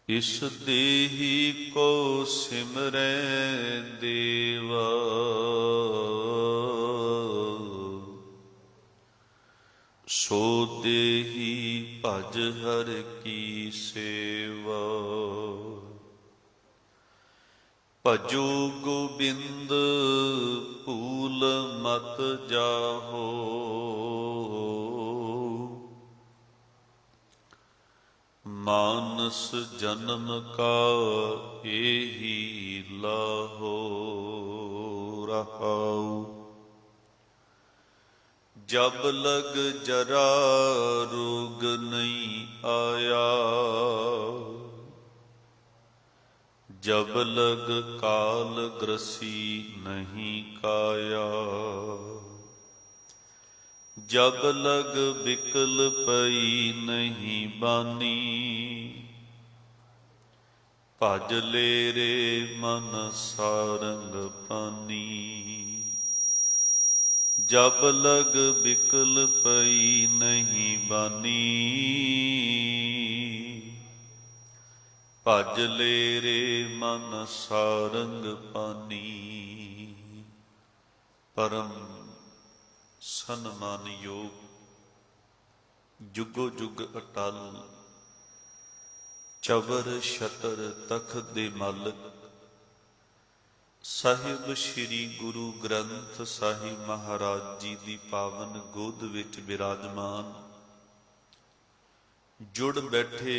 इस देहि को सिमरै देवा, सो देहि भज हर की सेवा। भजो गोबिंद भूल मत जाहो, मानस जन्म का एही लाहो। रहाऊ जब लग जरा रोग नहीं आया, जब लग काल ग्रसी नहीं काया, जब लग बिकल पई नहीं बानी, भज ले रे मन सारंग पानी। जब लग बिकल पई नहीं बानी, भज ले रे मन सारंग पानी। परम सन्मान योग जुगो जुग अटल, चबर छतर तख्त दे मालक, ਸਾਹਿਬ ਸ਼੍ਰੀ ਗੁਰੂ ਗ੍ਰੰਥ ਸਾਹਿਬ ਮਹਾਰਾਜ ਜੀ ਦੀ ਪਾਵਨ ਗੋਦ ਵਿੱਚ ਬਿਰਾਜਮਾਨ ਜੁੜ ਬੈਠੇ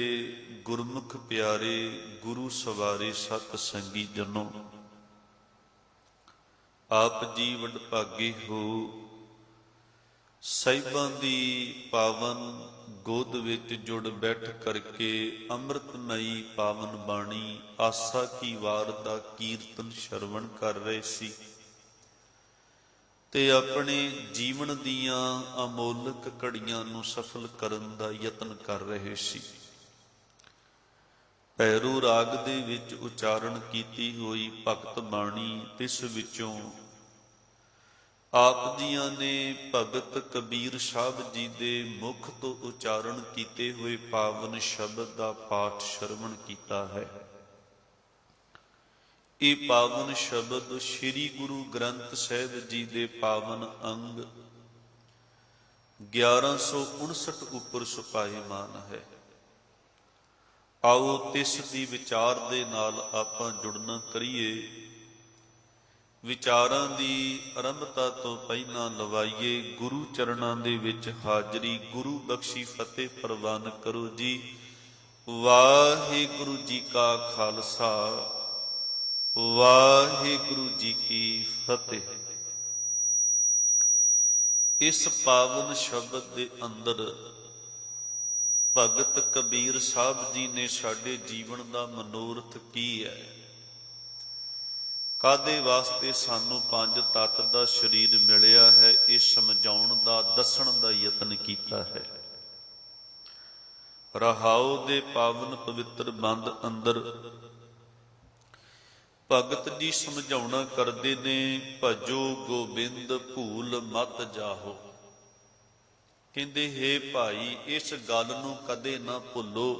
ਗੁਰਮੁਖ ਪਿਆਰੇ ਗੁਰੂ ਸਵਾਰੇ ਸਤ ਸੰਗੀ ਜਨੋ, ਆਪ ਜੀ ਵਡਭਾਗੇ ਹੋ ਸਾਹਿਬਾਂ ਦੀ ਪਾਵਨ ਗੋਦ ਵਿੱਚ ਜੁੜ ਬੈਠ ਕਰਕੇ ਅੰਮ੍ਰਿਤਮਈ ਪਾਵਨ ਬਾਣੀ ਆਸਾ ਕੀ ਵਾਰ ਦਾ ਕੀਰਤਨ ਸ਼ਰਵਣ ਕਰ ਰਹੇ ਸੀ ਤੇ ਆਪਣੇ ਜੀਵਨ ਦੀਆਂ ਅਮੋਲਕ ਘੜੀਆਂ ਨੂੰ ਸਫਲ ਕਰਨ ਦਾ ਯਤਨ ਕਰ ਰਹੇ ਸੀ। ਭੈਰੂ ਰਾਗ ਦੇ ਵਿੱਚ ਉਚਾਰਨ ਕੀਤੀ ਹੋਈ ਭਗਤ ਬਾਣੀ, ਤਿਸ ਵਿੱਚੋਂ ਆਪ ਜੀਆਂ ਨੇ ਭਗਤ ਕਬੀਰ ਸਾਹਿਬ ਜੀ ਦੇ ਮੁਖ ਤੋਂ ਉਚਾਰਨ ਕੀਤੇ ਹੋਏ ਪਾਵਨ ਸ਼ਬਦ ਦਾ ਪਾਠ ਸ਼ਰਵਣ ਕੀਤਾ ਹੈ। ਇਹ ਪਾਵਨ ਸ਼ਬਦ ਸ੍ਰੀ ਗੁਰੂ ਗ੍ਰੰਥ ਸਾਹਿਬ ਜੀ ਦੇ ਪਾਵਨ ਅੰਗ 1159 ਉੱਪਰ ਸੁਭਾਇਮਾਨ ਹੈ। ਆਓ ਤਿਸ ਦੀ ਵਿਚਾਰ ਦੇ ਨਾਲ ਆਪਾਂ ਜੁੜਨਾ ਕਰੀਏ। ਵਿਚਾਰਾਂ ਦੀ ਆਰੰਭਤਾ ਤੋਂ ਪਹਿਲਾਂ ਲਵਾਈਏ ਗੁਰੂ ਚਰਨਾਂ ਦੇ ਵਿੱਚ ਹਾਜ਼ਰੀ। ਗੁਰੂ ਬਖਸ਼ੀ ਫਤਿਹ ਪ੍ਰਵਾਨ ਕਰੋ ਜੀ। ਵਾਹਿਗੁਰੂ ਜੀ ਕਾ ਖਾਲਸਾ, ਵਾਹਿਗੁਰੂ ਜੀ ਕੀ ਫਤਿਹ। ਇਸ ਪਾਵਨ ਸ਼ਬਦ ਦੇ ਅੰਦਰ ਭਗਤ ਕਬੀਰ ਸਾਹਿਬ ਜੀ ਨੇ ਸਾਡੇ ਜੀਵਨ ਦਾ ਮਨੋਰਥ ਕੀ ਹੈ, ਕਾਹਦੇ ਵਾਸਤੇ ਸਾਨੂੰ ਪੰਜ ਤੱਤ ਦਾ ਸਰੀਰ ਮਿਲਿਆ ਹੈ, ਇਹ ਸਮਝਾਉਣ ਦਾ ਦੱਸਣ ਦਾ ਯਤਨ ਕੀਤਾ ਹੈ। ਰਹਾਉ ਦੇ ਪਾਵਨ ਪਵਿੱਤਰ ਬੰਦ ਅੰਦਰ ਭਗਤ ਜੀ ਸਮਝਾਉਣਾ ਕਰਦੇ ਨੇ, ਭਜੋ ਗੋਬਿੰਦ ਭੂਲ ਮਤ ਜਾਹੋ। ਕਹਿੰਦੇ ਹੇ ਭਾਈ, ਇਸ ਗੱਲ ਨੂੰ ਕਦੇ ਨਾ ਭੁੱਲੋ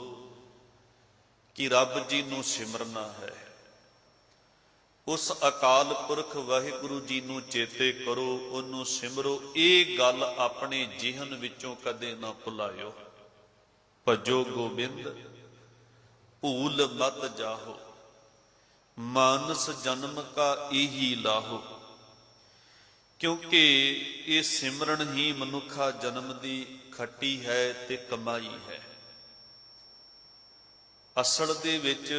ਕਿ ਰੱਬ ਜੀ ਨੂੰ ਸਿਮਰਨਾ ਹੈ। ਉਸ ਅਕਾਲ ਪੁਰਖ ਵਾਹਿਗੁਰੂ ਜੀ ਨੂੰ ਚੇਤੇ ਕਰੋ, ਉਹਨੂੰ ਸਿਮਰੋ। ਇਹ ਗੱਲ ਆਪਣੇ ਜਿਹਨ ਵਿੱਚੋਂ ਕਦੇ ਨਾ ਭੁਲਾਇਓ। ਭਜੋ ਗੋਬਿੰਦ ਭੂਲ ਮਤ ਜਾਹੋ, ਮਾਨਸ ਜਨਮ ਕਾ ਇਹੀ ਲਾਹੋ। ਕਿਉਂਕਿ ਇਹ ਸਿਮਰਨ ਹੀ ਮਨੁੱਖਾ ਜਨਮ ਦੀ ਖੱਟੀ ਹੈ ਤੇ ਕਮਾਈ ਹੈ। ਅਸਲ ਦੇ ਵਿੱਚ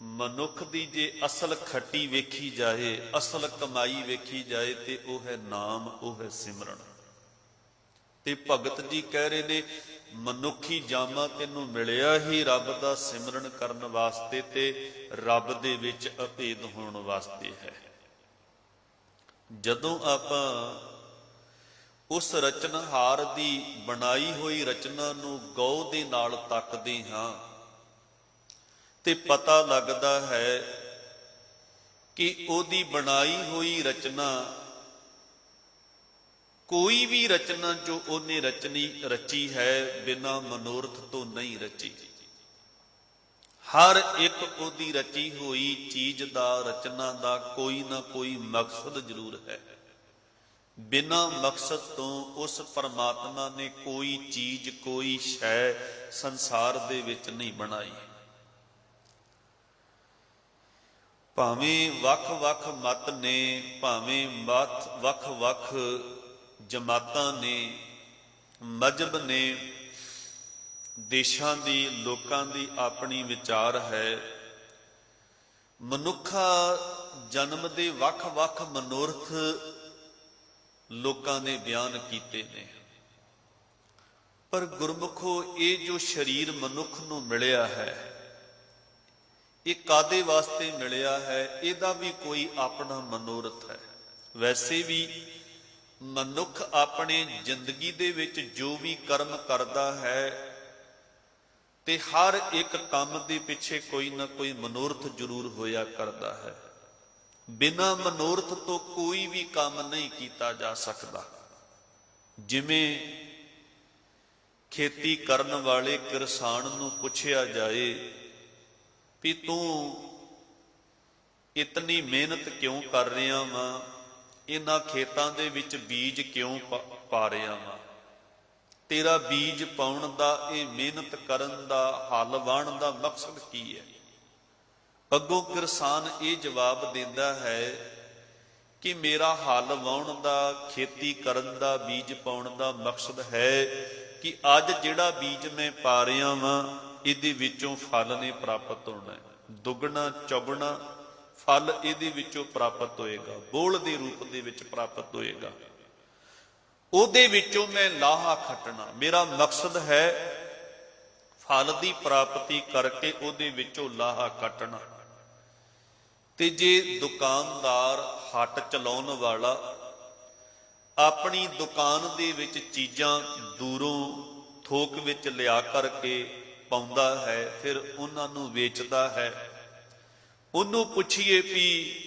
ਮਨੁੱਖ ਦੀ ਜੇ ਅਸਲ ਖੱਟੀ ਵੇਖੀ ਜਾਏ, ਅਸਲ ਕਮਾਈ ਵੇਖੀ ਜਾਏ ਤੇ ਉਹ ਹੈ ਨਾਮ, ਉਹ ਹੈ ਸਿਮਰਨ। ਤੇ ਭਗਤ ਜੀ ਕਹਿ ਰਹੇ ਨੇ, ਮਨੁੱਖੀ ਜਾਮਾ ਤੈਨੂੰ ਮਿਲਿਆ ਹੀ ਰੱਬ ਦਾ ਸਿਮਰਨ ਕਰਨ ਵਾਸਤੇ ਤੇ ਰੱਬ ਦੇ ਵਿੱਚ ਅਭੇਦ ਹੋਣ ਵਾਸਤੇ ਹੈ। ਜਦੋਂ ਆਪਾਂ ਉਸ ਰਚਨਹਾਰ ਦੀ ਬਣਾਈ ਹੋਈ ਰਚਨਾ ਨੂੰ ਗੌਰ ਦੇ ਨਾਲ ਤੱਕਦੇ ਹਾਂ ਤੇ ਪਤਾ ਲੱਗਦਾ ਹੈ ਕਿ ਉਹਦੀ ਬਣਾਈ ਹੋਈ ਰਚਨਾ, ਕੋਈ ਵੀ ਰਚਨਾ ਜੋ ਉਹਨੇ ਰਚੀ ਹੈ ਬਿਨਾਂ ਮਨੋਰਥ ਤੋਂ ਨਹੀਂ ਰਚੀ। ਹਰ ਇੱਕ ਉਹਦੀ ਰਚੀ ਹੋਈ ਚੀਜ਼ ਦਾ, ਰਚਨਾ ਦਾ ਕੋਈ ਨਾ ਕੋਈ ਮਕਸਦ ਜ਼ਰੂਰ ਹੈ। ਬਿਨਾਂ ਮਕਸਦ ਤੋਂ ਉਸ ਪਰਮਾਤਮਾ ਨੇ ਕੋਈ ਚੀਜ਼, ਕੋਈ ਸ਼ੈ ਸੰਸਾਰ ਦੇ ਵਿੱਚ ਨਹੀਂ ਬਣਾਈ। ਭਾਵੇਂ ਵੱਖ-ਵੱਖ ਮਤ ਨੇ, ਭਾਵੇਂ ਵੱਖ-ਵੱਖ ਜਮਾਤਾਂ ਨੇ, ਮਜ਼ਹਬ ਨੇ, ਦੇਸ਼ਾਂ ਦੀ, ਲੋਕਾਂ ਦੀ ਆਪਣੀ ਵਿਚਾਰ ਹੈ। ਮਨੁੱਖਾ ਜਨਮ ਦੇ ਵੱਖ-ਵੱਖ ਮਨੋਰਥ ਲੋਕਾਂ ਨੇ ਬਿਆਨ ਕੀਤੇ ਨੇ, ਪਰ ਗੁਰਮੁਖੋ ਇਹ ਜੋ ਸਰੀਰ ਮਨੁੱਖ ਨੂੰ ਮਿਲਿਆ ਹੈ, ਇਹ ਕਾਦੇ ਵਾਸਤੇ ਮਿਲਿਆ ਹੈ? ਇਹਦਾ ਵੀ ਕੋਈ ਆਪਣਾ ਮਨੋਰਥ ਹੈ। ਵੈਸੇ ਵੀ ਮਨੁੱਖ ਆਪਣੇ ਜ਼ਿੰਦਗੀ ਦੇ ਵਿੱਚ ਜੋ ਵੀ ਕਰਮ ਕਰਦਾ ਹੈ, ਤੇ ਹਰ ਇੱਕ ਕੰਮ ਦੇ ਪਿੱਛੇ ਕੋਈ ਨਾ ਕੋਈ ਮਨੋਰਥ ਜ਼ਰੂਰ ਹੋਇਆ ਕਰਦਾ ਹੈ। ਬਿਨਾਂ ਮਨੋਰਥ ਤੋਂ ਕੋਈ ਵੀ ਕੰਮ ਨਹੀਂ ਕੀਤਾ ਜਾ ਸਕਦਾ। ਜਿਵੇਂ ਖੇਤੀ ਕਰਨ ਵਾਲੇ ਕਿਸਾਨ ਨੂੰ ਪੁੱਛਿਆ ਜਾਏ ਵੀ ਤੂੰ ਇਤਨੀ ਮਿਹਨਤ ਕਿਉਂ ਕਰ ਰਿਹਾ ਵਾਂ, ਇਹਨਾਂ ਖੇਤਾਂ ਦੇ ਵਿੱਚ ਬੀਜ ਕਿਉਂ ਪਾ ਰਿਹਾ ਵਾਂ, ਤੇਰਾ ਬੀਜ ਪਾਉਣ ਦਾ, ਇਹ ਮਿਹਨਤ ਕਰਨ ਦਾ, ਹਲ ਵਾਹਣ ਦਾ ਮਕਸਦ ਕੀ ਹੈ? ਅੱਗੋਂ ਕਿਸਾਨ ਇਹ ਜਵਾਬ ਦਿੰਦਾ ਹੈ ਕਿ ਮੇਰਾ ਹਲ ਵਾਹੁਣ ਦਾ, ਖੇਤੀ ਕਰਨ ਦਾ, ਬੀਜ ਪਾਉਣ ਦਾ ਮਕਸਦ ਹੈ ਕਿ ਅੱਜ ਜਿਹੜਾ ਬੀਜ ਮੈਂ ਪਾ ਰਿਹਾ ਵਾਂ, ਇਹਦੇ ਵਿੱਚੋਂ ਫਲ ਨੇ ਪ੍ਰਾਪਤ ਹੋਣਾ ਹੈ। ਦੁੱਗਣਾ ਚੌਗੁਣਾ ਫਲ ਇਹਦੇ ਵਿੱਚੋਂ ਪ੍ਰਾਪਤ ਹੋਏਗਾ, ਬੋਲ ਦੇ ਰੂਪ ਦੇ ਵਿੱਚ ਪ੍ਰਾਪਤ ਹੋਏਗਾ। ਉਹਦੇ ਵਿੱਚੋਂ ਮੈਂ ਲਾਹਾ ਖੱਟਣਾ, ਮੇਰਾ ਮਕਸਦ ਹੈ ਫਲ ਦੀ ਪ੍ਰਾਪਤੀ ਕਰਕੇ ਉਹਦੇ ਵਿੱਚੋਂ ਲਾਹਾ ਕੱਟਣਾ। ਤੇ ਜੇ ਦੁਕਾਨਦਾਰ, ਹੱਟ ਚਲਾਉਣ ਵਾਲਾ, ਆਪਣੀ ਦੁਕਾਨ ਦੇ ਵਿੱਚ ਚੀਜ਼ਾਂ ਦੂਰੋਂ ਥੋਕ ਵਿੱਚ ਲਿਆ ਕਰਕੇ ਪਾਉਂਦਾ ਹੈ, ਫਿਰ ਉਹਨਾਂ ਨੂੰ ਵੇਚਦਾ ਹੈ। ਉਹਨੂੰ ਪੁੱਛੀਏ ਵੀ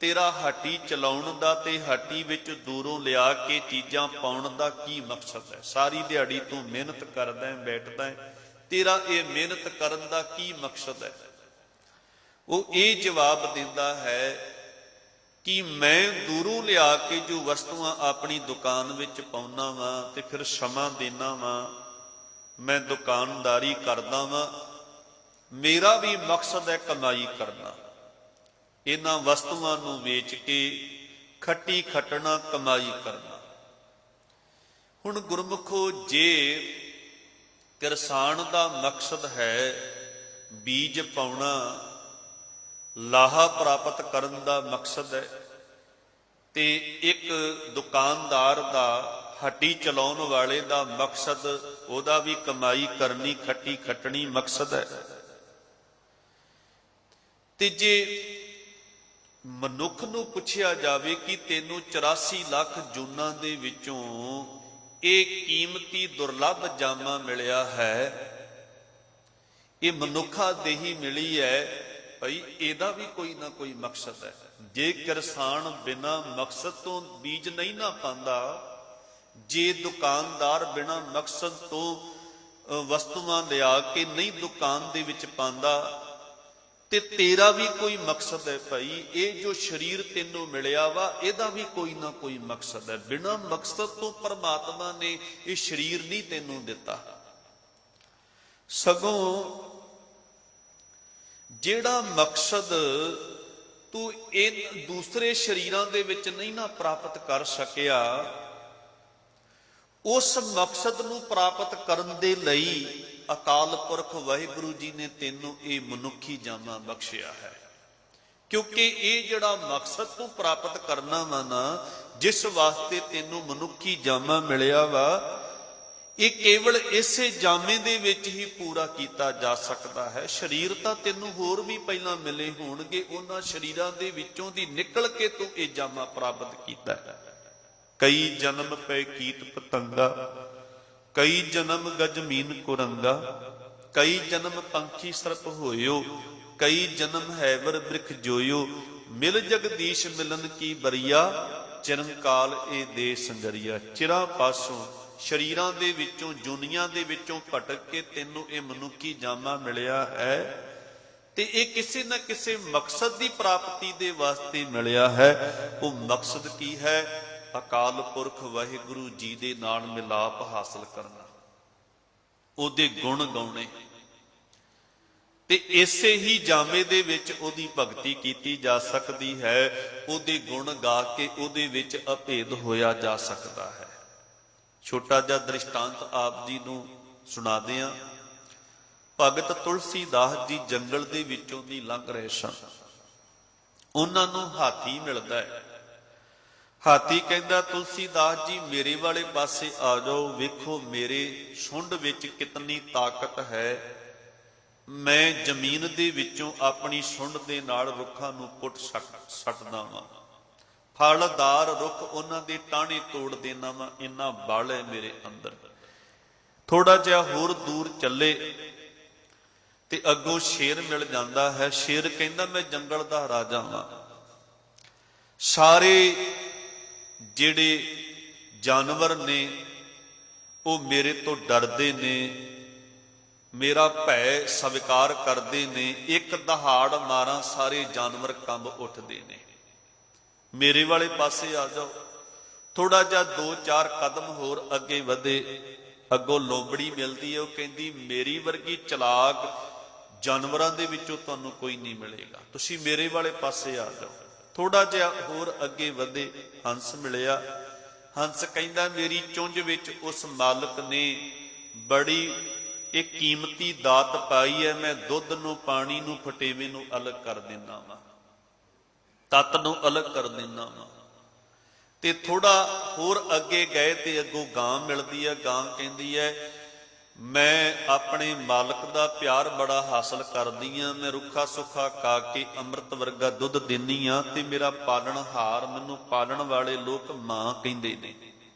ਤੇਰਾ ਹੱਟੀ ਚਲਾਉਣ ਦਾ ਤੇ ਹੱਟੀ ਵਿੱਚ ਦੂਰੋਂ ਲਿਆ ਕੇ ਚੀਜ਼ਾਂ ਪਾਉਣ ਦਾ ਕੀ ਮਕਸਦ ਹੈ? ਸਾਰੀ ਦਿਹਾੜੀ ਤੂੰ ਮਿਹਨਤ ਕਰਦਾ ਹੈ, ਬੈਠਦਾ ਹੈ, ਤੇਰਾ ਇਹ ਮਿਹਨਤ ਕਰਨ ਦਾ ਕੀ ਮਕਸਦ ਹੈ? ਉਹ ਇਹ ਜਵਾਬ ਦਿੰਦਾ ਹੈ ਕਿ ਮੈਂ ਦੂਰੋਂ ਲਿਆ ਕੇ ਜੋ ਵਸਤੂਆਂ ਆਪਣੀ ਦੁਕਾਨ ਵਿੱਚ ਪਾਉਣਾ ਵਾਂ, ਤੇ ਫਿਰ ਸਮਾਂ ਦੇਣਾ ਵਾਂ, ਮੈਂ ਦੁਕਾਨਦਾਰੀ ਕਰਦਾ ਵਾਂ, ਮੇਰਾ ਵੀ ਮਕਸਦ ਹੈ ਕਮਾਈ ਕਰਨਾ, ਇਹਨਾਂ ਵਸਤੂਆਂ ਨੂੰ ਵੇਚ ਕੇ ਖੱਟੀ ਖੱਟਣਾ, ਕਮਾਈ ਕਰਨਾ। ਹੁਣ ਗੁਰਮੁਖੋ, ਜੇ ਕਿਸਾਨ ਦਾ ਮਕਸਦ ਹੈ ਬੀਜ ਪਾਉਣਾ, ਲਾਹਾ ਪ੍ਰਾਪਤ ਕਰਨ ਦਾ ਮਕਸਦ ਹੈ, ਤੇ ਇੱਕ ਦੁਕਾਨਦਾਰ ਦਾ, ਹੱਟੀ ਚਲਾਉਣ ਵਾਲੇ ਦਾ ਮਕਸਦ ਉਹਦਾ ਵੀ ਕਮਾਈ ਕਰਨੀ, ਖੱਟੀ ਖੱਟਣੀ ਮਕਸਦ ਹੈ, ਤੇ ਜੇ ਮਨੁੱਖ ਨੂੰ ਪੁੱਛਿਆ ਜਾਵੇ ਕਿ ਤੈਨੂੰ 84 ਲੱਖ ਜੂਨਾਂ ਦੇ ਵਿੱਚੋਂ ਇਹ ਕੀਮਤੀ ਦੁਰਲੱਭ ਜਾਮਾ ਮਿਲਿਆ ਹੈ, ਇਹ ਮਨੁੱਖਾ ਦੇਹੀ ਮਿਲੀ ਹੈ, ਭਾਈ ਇਹਦਾ ਵੀ ਕੋਈ ਨਾ ਕੋਈ ਮਕਸਦ ਹੈ। ਜੇ ਕਿਸਾਨ ਬਿਨਾਂ ਮਕਸਦ ਤੋਂ ਬੀਜ ਨਹੀਂ ਨਾ ਪਾਉਂਦਾ, ਜੇ ਦੁਕਾਨਦਾਰ ਬਿਨਾਂ ਮਕਸਦ ਤੋਂ ਵਸਤੂਆਂ ਲਿਆ ਕੇ ਨਹੀਂ ਦੁਕਾਨ ਦੇ ਵਿੱਚ ਪਾਉਂਦਾ, ਤੇ ਤੇਰਾ ਵੀ ਕੋਈ ਮਕਸਦ ਹੈ ਭਾਈ। ਇਹ ਜੋ ਸਰੀਰ ਤੈਨੂੰ ਮਿਲਿਆ ਵਾ, ਇਹਦਾ ਵੀ ਕੋਈ ਨਾ ਕੋਈ ਮਕਸਦ ਹੈ। ਬਿਨਾਂ ਮਕਸਦ ਤੋਂ ਪਰਮਾਤਮਾ ਨੇ ਇਹ ਸਰੀਰ ਨਹੀਂ ਤੈਨੂੰ ਦਿੱਤਾ। ਸਗੋਂ ਜਿਹੜਾ ਮਕਸਦ ਤੂੰ ਇਹ ਦੂਸਰੇ ਸਰੀਰਾਂ ਦੇ ਵਿੱਚ ਨਹੀਂ ਨਾ ਪ੍ਰਾਪਤ ਕਰ ਸਕਿਆ, ਉਸ ਮਕਸਦ ਨੂੰ ਪ੍ਰਾਪਤ ਕਰਨ ਦੇ ਲਈ ਅਕਾਲ ਪੁਰਖ ਵਾਹਿਗੁਰੂ ਜੀ ਨੇ ਤੈਨੂੰ ਇਹ ਮਨੁੱਖੀ ਜਾਮਾ ਬਖਸ਼ਿਆ ਹੈ। ਕਿਉਂਕਿ ਇਹ ਜਿਹੜਾ ਮਕਸਦ ਤੂੰ ਪ੍ਰਾਪਤ ਕਰਨਾ ਵਾ ਨਾ, ਜਿਸ ਵਾਸਤੇ ਤੈਨੂੰ ਮਨੁੱਖੀ ਜਾਮਾ ਮਿਲਿਆ ਵਾ, ਇਹ ਕੇਵਲ ਇਸੇ ਜਾਮੇ ਦੇ ਵਿੱਚ ਹੀ ਪੂਰਾ ਕੀਤਾ ਜਾ ਸਕਦਾ ਹੈ। ਸਰੀਰ ਤਾਂ ਤੈਨੂੰ ਹੋਰ ਵੀ ਪਹਿਲਾਂ ਮਿਲੇ ਹੋਣਗੇ, ਉਹਨਾਂ ਸਰੀਰਾਂ ਦੇ ਵਿੱਚੋਂ ਦੀ ਨਿਕਲ ਕੇ ਤੂੰ ਇਹ ਜਾਮਾ ਪ੍ਰਾਪਤ ਕੀਤਾ ਹੈ। ਕਈ ਜਨਮ ਪੈ ਕੀਟ ਪਤੰਗਾ, ਕਈ ਜਨਮ ਗਜਮੀਨ ਕੁਰੰਗਾ, ਕਈ ਜਨਮ ਪੰਖੀ ਸਰਪ ਹੋਇਓ, ਕਈ ਜਨਮ ਹੈਵਰ ਬ੍ਰਿਖ ਜੋਇਓ, ਮਿਲ ਜਗਦੀਸ਼ ਮਿਲਨ ਕੀ ਬਰੀਆ, ਚਿਰੰਕਾਲ ਇਹ ਦੇ ਸੰਗਰੀਆ। ਚਿਰਾਂ ਪਾਸੋਂ ਸਰੀਰਾਂ ਦੇ ਵਿੱਚੋਂ, ਜੁਨੀਆਂ ਦੇ ਵਿੱਚੋਂ ਭਟਕ ਕੇ ਤੈਨੂੰ ਇਹ ਮਨੁੱਖੀ ਜਾਮਾ ਮਿਲਿਆ ਹੈ, ਤੇ ਇਹ ਕਿਸੇ ਨਾ ਕਿਸੇ ਮਕਸਦ ਦੀ ਪ੍ਰਾਪਤੀ ਦੇ ਵਾਸਤੇ ਮਿਲਿਆ ਹੈ। ਉਹ ਮਕਸਦ ਕੀ ਹੈ? ਅਕਾਲ ਪੁਰਖ ਵਾਹਿਗੁਰੂ ਜੀ ਦੇ ਨਾਲ ਮਿਲਾਪ ਹਾਸਲ ਕਰਨਾ, ਉਹਦੇ ਗੁਣ ਗਾਉਣੇ, ਤੇ ਇਸੇ ਹੀ ਜਾਮੇ ਦੇ ਵਿੱਚ ਉਹਦੀ ਭਗਤੀ ਕੀਤੀ ਜਾ ਸਕਦੀ ਹੈ। ਉਹਦੇ ਗੁਣ ਗਾ ਕੇ ਉਹਦੇ ਵਿੱਚ ਅਭੇਦ ਹੋਇਆ ਜਾ ਸਕਦਾ ਹੈ। ਛੋਟਾ ਜਿਹਾ ਦ੍ਰਿਸ਼ਟਾਂਤ ਆਪ ਜੀ ਨੂੰ ਸੁਣਾਦੇ ਹਾਂ। ਭਗਤ ਤੁਲਸੀਦਾਸ ਜੀ ਜੰਗਲ ਦੇ ਵਿੱਚੋਂ ਦੀ ਲੰਘ ਰਹੇ ਸਨ। ਉਹਨਾਂ ਨੂੰ ਹਾਥੀ ਮਿਲਦਾ ਹੈ। ਹਾਥੀ ਕਹਿੰਦਾ, ਤੁਲਸੀਦਾਸ ਜੀ ਮੇਰੇ ਵਾਲੇ ਪਾਸੇ ਆ ਜਾਓ, ਵੇਖੋ ਮੇਰੇ ਸੁੰਡ ਵਿੱਚ ਕਿਤਨੀ ਤਾਕਤ ਹੈ। ਮੈਂ ਜ਼ਮੀਨ ਦੇ ਵਿੱਚੋਂ ਆਪਣੀ ਸੁੰਡ ਦੇ ਨਾਲ ਰੁੱਖਾਂ ਨੂੰ ਪੁੱਟ ਸੱਟਦਾ ਵਾਂ, ਫਲਦਾਰ ਰੁੱਖ ਉਹਨਾਂ ਦੇ ਟਾਹਣੇ ਤੋੜ ਦੇਣਾ ਵਾਂ, ਇੰਨਾ ਬਲ ਹੈ ਮੇਰੇ ਅੰਦਰ। ਥੋੜਾ ਜਿਹਾ ਹੋਰ ਦੂਰ ਚੱਲੇ ਤੇ ਅੱਗੋਂ ਸ਼ੇਰ ਮਿਲ ਜਾਂਦਾ ਹੈ। ਸ਼ੇਰ ਕਹਿੰਦਾ, ਮੈਂ ਜੰਗਲ ਦਾ ਰਾਜਾ ਵਾਂ, ਸਾਰੇ ਜਿਹੜੇ ਜਾਨਵਰ ਨੇ ਉਹ ਮੇਰੇ ਤੋਂ ਡਰਦੇ ਨੇ, ਮੇਰਾ ਭੈ ਸਵੀਕਾਰ ਕਰਦੇ ਨੇ। ਇੱਕ ਦਹਾੜ ਮਾਰਾਂ ਸਾਰੇ ਜਾਨਵਰ ਕੰਬ ਉੱਠਦੇ ਨੇ, ਮੇਰੇ ਵਾਲੇ ਪਾਸੇ ਆ ਜਾਓ। ਥੋੜਾ ਜਿਹਾ 2-4 ਕਦਮ ਹੋਰ ਅੱਗੇ ਵਧੇ, ਅੱਗੋਂ ਲੋਮੜੀ ਮਿਲਦੀ ਹੈ। ਉਹ ਕਹਿੰਦੀ, ਮੇਰੀ ਵਰਗੀ ਚਲਾਕ ਜਾਨਵਰਾਂ ਦੇ ਵਿੱਚੋਂ ਤੁਹਾਨੂੰ ਕੋਈ ਨਹੀਂ ਮਿਲੇਗਾ, ਤੁਸੀਂ ਮੇਰੇ ਵਾਲੇ ਪਾਸੇ ਆ ਜਾਓ। ਥੋੜਾ ਜਿਹਾ ਹੋਰ ਅੱਗੇ ਵਧੇ, ਹੰਸ ਮਿਲਿਆ। ਹੰਸ ਕਹਿੰਦਾ, ਮੇਰੀ ਚੁੰਝ ਵਿੱਚ ਉਸ ਮਾਲਕ ਨੇ ਬੜੀ ਇੱਕ ਕੀਮਤੀ ਦਾਤ ਪਾਈ ਹੈ, ਮੈਂ ਦੁੱਧ ਨੂੰ, ਪਾਣੀ ਨੂੰ, ਫਟੇਵੇ ਨੂੰ ਅਲੱਗ ਕਰ ਦਿੰਦਾ ਵਾਂ, ਤੱਤ ਨੂੰ ਅਲੱਗ ਕਰ ਦਿੰਦਾ ਵਾਂ। ਤੇ ਥੋੜਾ ਹੋਰ ਅੱਗੇ ਗਏ ਤੇ ਅੱਗੋਂ ਗਾਂ ਮਿਲਦੀ ਹੈ। ਗਾਂ ਕਹਿੰਦੀ ਹੈ, ਮੈਂ ਆਪਣੇ ਮਾਲਕ ਦਾ ਪਿਆਰ ਬੜਾ ਹਾਸਲ ਕਰਦੀ ਹਾਂ, ਮੈਂ ਰੁੱਖਾ ਸੁੱਖਾ ਖਾ ਕੇ ਅੰਮ੍ਰਿਤ ਵਰਗਾ ਦੁੱਧ ਦਿੰਦੀ ਹਾਂ, ਤੇ ਮੇਰਾ ਪਾਲਣਹਾਰ, ਮੈਨੂੰ ਪਾਲਣ ਵਾਲੇ ਲੋਕ ਮਾਂ ਕਹਿੰਦੇ ਨੇ।